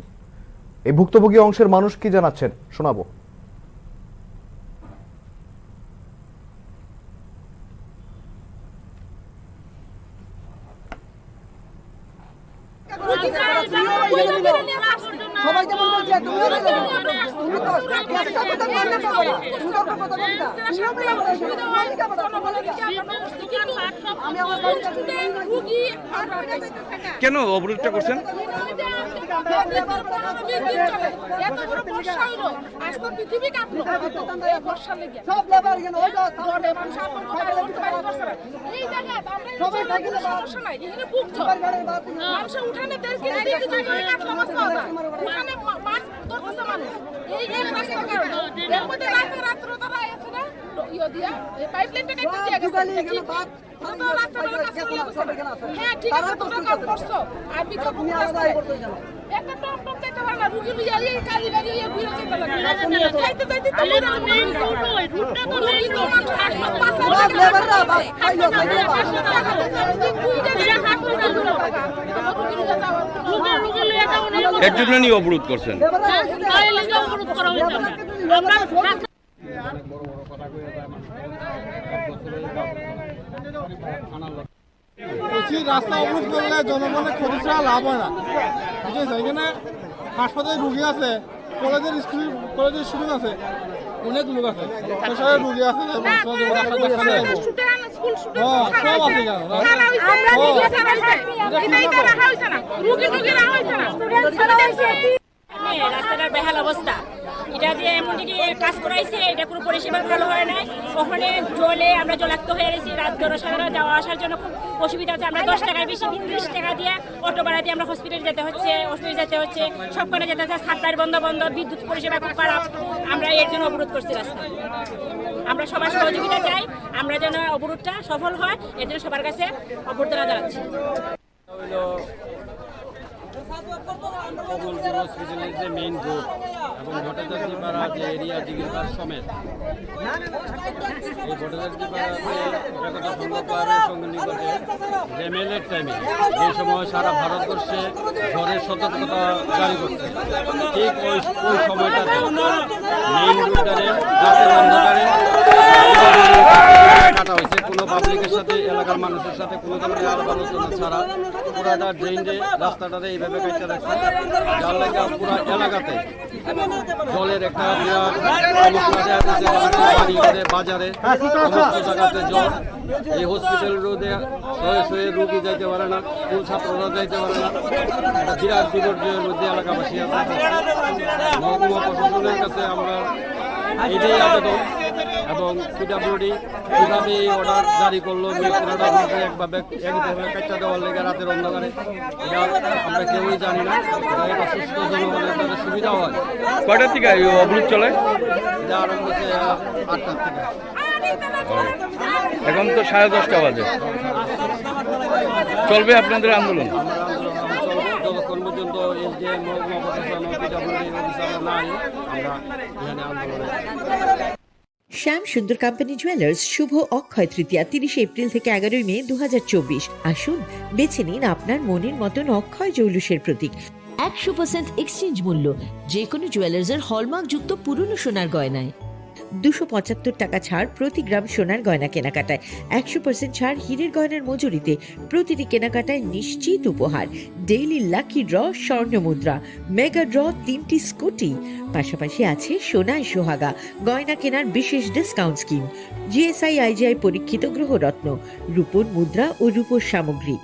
এই ভুক্তভোগী অংশের মানুষ কি জানাচ্ছেন শোনাবো। সবাই যেমন বলছে তুমিও বলে দাও তুমি তো একটা কথা বললে তো বলা তুমি তো কথা বলতে আমি আমার বাড়িতে রুগী কেন অবরোধটা করছেন? এত বড় বর্ষা হইলো আজ তো পৃথিবী কাঁপলো এই বর্ষা লেগে সব লেবার এখানে ওই তো ধরে মানুষ আপন কোথায় উঠতে পারি করছে না এই জায়গা আমরা সবাই থাকলে সমস্যা নাই এখানে বুকছো মানুষ উঠানে দেড় কেজি করে কাটলো মাছ পাওয়া যায় উঠানে মাছ ধরতেছে মানুষ এই রাস্তার কারণে এর মধ্যে রাত্র তারা আছে না ইয়ে দিয়া এই পাইপলাইনটা কেটে দিয়ে গেছে ঠিক হ্যাঁ ঠিক আছে তোমরা কাজ করছো আর বিকল্প একটা টপ টপ চাইতে পারে না রুগী লইয়া এই কালি বাড়ি হইয়া ঘুরে যেতে লাগে খাইতে যাইতে তো মেইন রুট ওই রুটটা তো মেইন তো মানুষ হাসপাতাল পাশে লেবাররা খাইলো রুগী লইয়া যাও এর জন্য নিয়ে অবরোধ করছেন? অবরোধ করা হইছে আমরা রাস্তা অবরোধ করলে জনগণের ক্ষতি ছাড়া লাভ হয় না, বুঝেছে? এখানে হাসপাতালে রুগী আছে, কলেজের স্টুডেন্ট আছে, অনেক লোক আছে, সবাই রুগী আছে, রাস্তাটার বেহাল অবস্থা, এটা দিয়ে এমন কি কাজ করাইছে, এটা কোনো পরিষেবা ভালো হয় নাই। ওখানে জলে আমরা জলাক্ত হয়ে গেছি, রাত সারা যাওয়া আসার জন্য খুব অসুবিধা হচ্ছে। আমরা 10 টাকার বেশি 30 টাকা দিয়ে অটো ভাড়া দিয়ে আমরা হসপিটালে যেতে হচ্ছে, অসুবিধা যেতে হচ্ছে, সবখানে যেতে হচ্ছে। সাপ্লাই বন্ধ, বিদ্যুৎ পরিষেবা খুব খারাপ। আমরা এর জন্য অবরোধ করছি রাস্তা। আমরা সবার সহযোগিতা চাই, আমরা যেন অবরোধটা সফল হয়, এর জন্য সবার কাছে অভ্যর্থনা জানাচ্ছি। কমলপুর হসপিটালের যে মেইন রোড এবং ভট্টাচার্যপাড়া যে এরিয়া দিঘিরপাড় সমেত এই ভট্টাচার্যপাড়াতে একতা সংঘ ক্লাবের সঙ্গে নিকটে রেমেলের টাইমে যে সময় সারা ভারতবর্ষে ঝড়ের সতর্কতা জারি করছে, ঠিক ওই সময়টাতে মেইন রোডটারে রাতের অন্ধকারে কাটা হয়েছে। কোনো পাবলিকের সাথে এলাকার মানুষের সাথে কোনো ধরনের আলাপ আলোচনা ছাড়া পুরাটা ড্রেনে রাস্তাটাতে এইভাবে কাটতে রাখছে, যার লাগে পুরা এলাকাতে জলের একটা বিরাট সমস্যা বাড়ি ঘরে বাজারে সমস্ত জায়গাতে জল। এই হসপিটাল রোডে শয়ে রুগী যাইতে পারে না, স্কুল ছাত্ররা যাইতে পারে না, একটা বিরাট বিপর্যয়ের মধ্যে এলাকাবাসী আছে। মহকুমা প্রশাসনের কাছে আমরা এটাই আবেদন এবং পিডব্লিউডি কীভাবে এই অর্ডার জারি করলো পুরোটা একভাবে কাটটা দেওয়ার লেগে রাতের অন্ধকারে, এটা আমরা কেউই জানি না। এটা সুস্থ জনগণের তাদের সুবিধা হয়। কয়টার থেকে অবরোধ চলে? এটা আরম্ভ হচ্ছে 8টার থেকে, এখন তো 10:30 বাজে। চলবে আপনাদের আন্দোলন? চলবে যতক্ষণ পর্যন্ত এই যে মহকুমা প্রশাসন পিডব্লিউডি অফিসাররা নাই, আমরা এখানে আন্দোলনে। শ্যাম সুন্দর কোম্পানি জুয়েলার্স শুভ অক্ষয় তৃতীয়া 30 এপ্রিল থেকে 11 মে 2024। আসুন বেছে নিন আপনার মনের মতন অক্ষয় জৌলুসের প্রতীক। 100% এক্সচেঞ্জ মূল্য যে কোনো জুয়েলার্সের হলমার্ক যুক্ত পুরনো সোনার গয়নায়। 275 টাকা ছাড় প্রতি গ্রাম সোনার গয়না কেনাকাটায়। 100% ছাড় হীরের গয়নার মজুরিতে। প্রতিটি কেনাকাটায় নিশ্চিত উপহার, ডেইলি লাকি ড্র, স্বর্ণ মুদ্রা, মেগা ড্র, 3টি স্কুটি। পাশাপাশি আছে সোনায় সোহাগা গয়না কেনার বিশেষ ডিসকাউন্ট স্কিম, জিএসআই আইজিআই পরীক্ষিত গ্রহরত্ন, রূপোর মুদ্রা ও রূপোর সামগ্রী।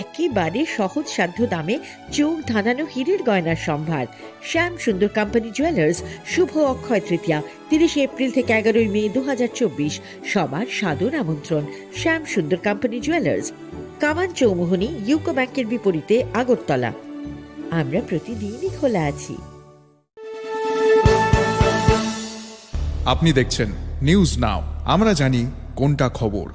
একেবারে সহজ সাধ্য দামে চোখ ধাঁধানো হীরের গয়নার সম্ভার। শ্যাম সুন্দর কোম্পানি জুয়েলার্স শুভ অক্ষয় তৃতীয়া 30 এপ্রিল থেকে 11 মে 2024। সবার সাদর আমন্ত্রণ। শ্যাম সুন্দর কোম্পানি জুয়েলার্স, কামান চৌমুহনী, ইউকো ব্যাংকের বিপরীতে, আগরতলা। আমরা প্রতিদিনই খোলা আছি। আপনি দেখছেন নিউজ নাও, আমরা জানি কোনটা খবর।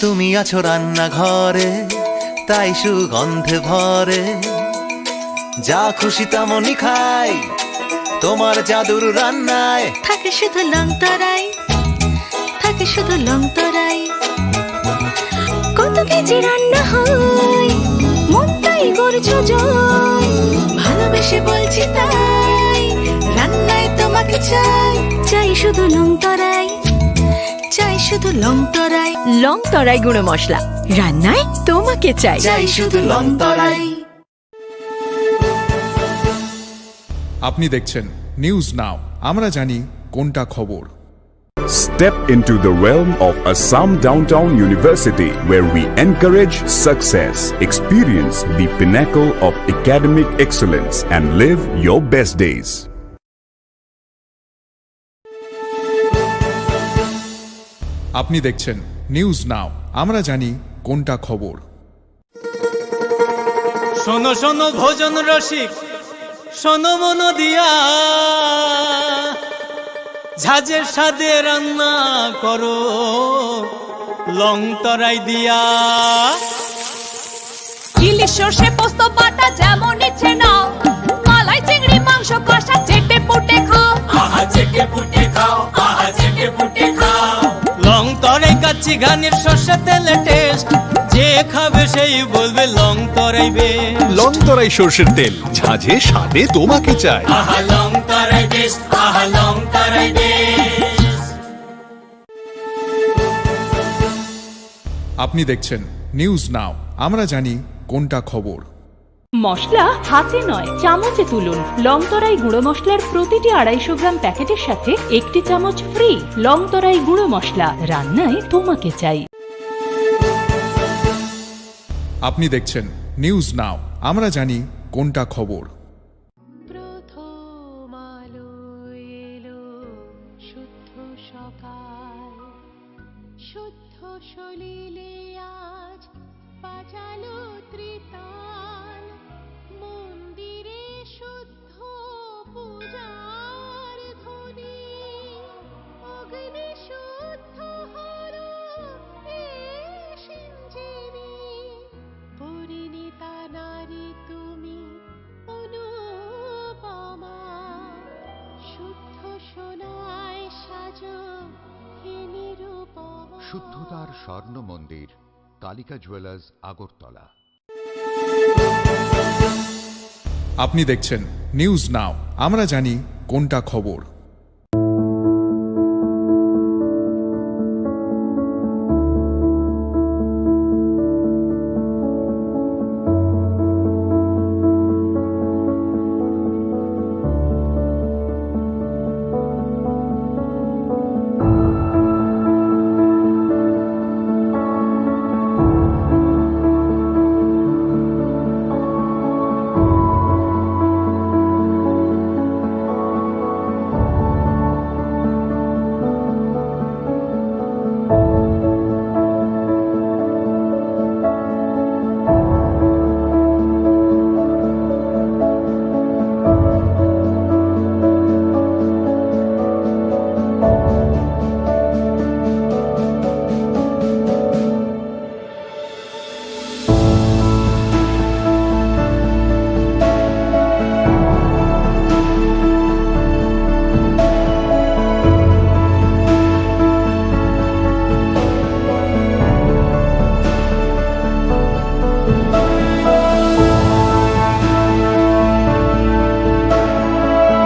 তুমি আছো রান্নাঘরে, তাই সুগন্ধে ভরে। যা খুশি তেমনই খাই, তোমার জাদুর রান্নায় থাকে শুধু লং তরাই, থাকে শুধু লং তরাই। কত কেজি রান্না হয়, মনটাই করছো জয়। ভালোবেসে বলছি তাই, রান্নায় তোমাকে চাই, চাই শুধু লং তরাই, চাই শুধু লং তরাই। লং তরাই গুঁড়ো মশলা, রান্নায় তোমাকে চাই। চাই শুধু লং তরাই। আপনি দেখছেন নিউজ নাও, আমরা জানি কোনটা খবর। Step into the realm of Assam Downtown University, where we encourage success, experience the pinnacle of academic excellence, and live your best days. আপনি দেখছেন নিউজ নাও, আমরা জানি কোনটা খবর। শোনো শোনো ভোজন রসিক, শোনো মন দিয়া, ঝাঁঝের স্বাদে রান্না করো লং তরাই দিয়া। ইলিশ সর্ষে পোস্ত বাটা যেমন ইচ্ছে নাও, মালাই চিংড়ি মাংস কষা চেটে পুটে খাও। আহা চেটে পুটে খাও, আহা চেটে পুটে খাও। লং তরাই কাচ্চি ঘানির সর্ষে তেলে টেস্ট, যে খাবে সেই বলবে লং তরাই বেশ। লং তরাই সর্ষের তেল, ঝাঁঝে স্বাদে তোমাকে চাই। আহা লং তরাই বেশ, আহা লং তরাই বেশ। আপনি দেখছেন নিউজ নাও, আমরা জানি কোনটা খবর। মশলা হাতে নয় চামচে তুলুন। লংতরাই গুঁড়ো মশলার প্রতিটি 250 গ্রাম প্যাকেটের সাথে 1টি চামচ ফ্রি। লংতরাই গুঁড়ো মশলা, রান্নায় তোমাকে চাই। আপনি দেখছেন নিউজ নাও, আমরা জানি কোনটা খবর। প্রথম আলো এলো, শুদ্ধ সকাল, শুদ্ধ সলিলে আজ বাজালো ত্রিতাল। মন্দিরে শুদ্ধ পূজার ধ্বনি, অগ্নি শুদ্ধ হলো এ সিঞ্জিনী। পরিণীতা নারী তুমি অনুপমা, শুদ্ধ সোনায় সাজো হে নিরুপমা। শুদ্ধতার স্বর্ণ মন্দির, কালিকা জুয়েলার্স, আগরতলা। আপনি দেখছেন নিউজ নাও, আমরা জানি কোনটা খবর।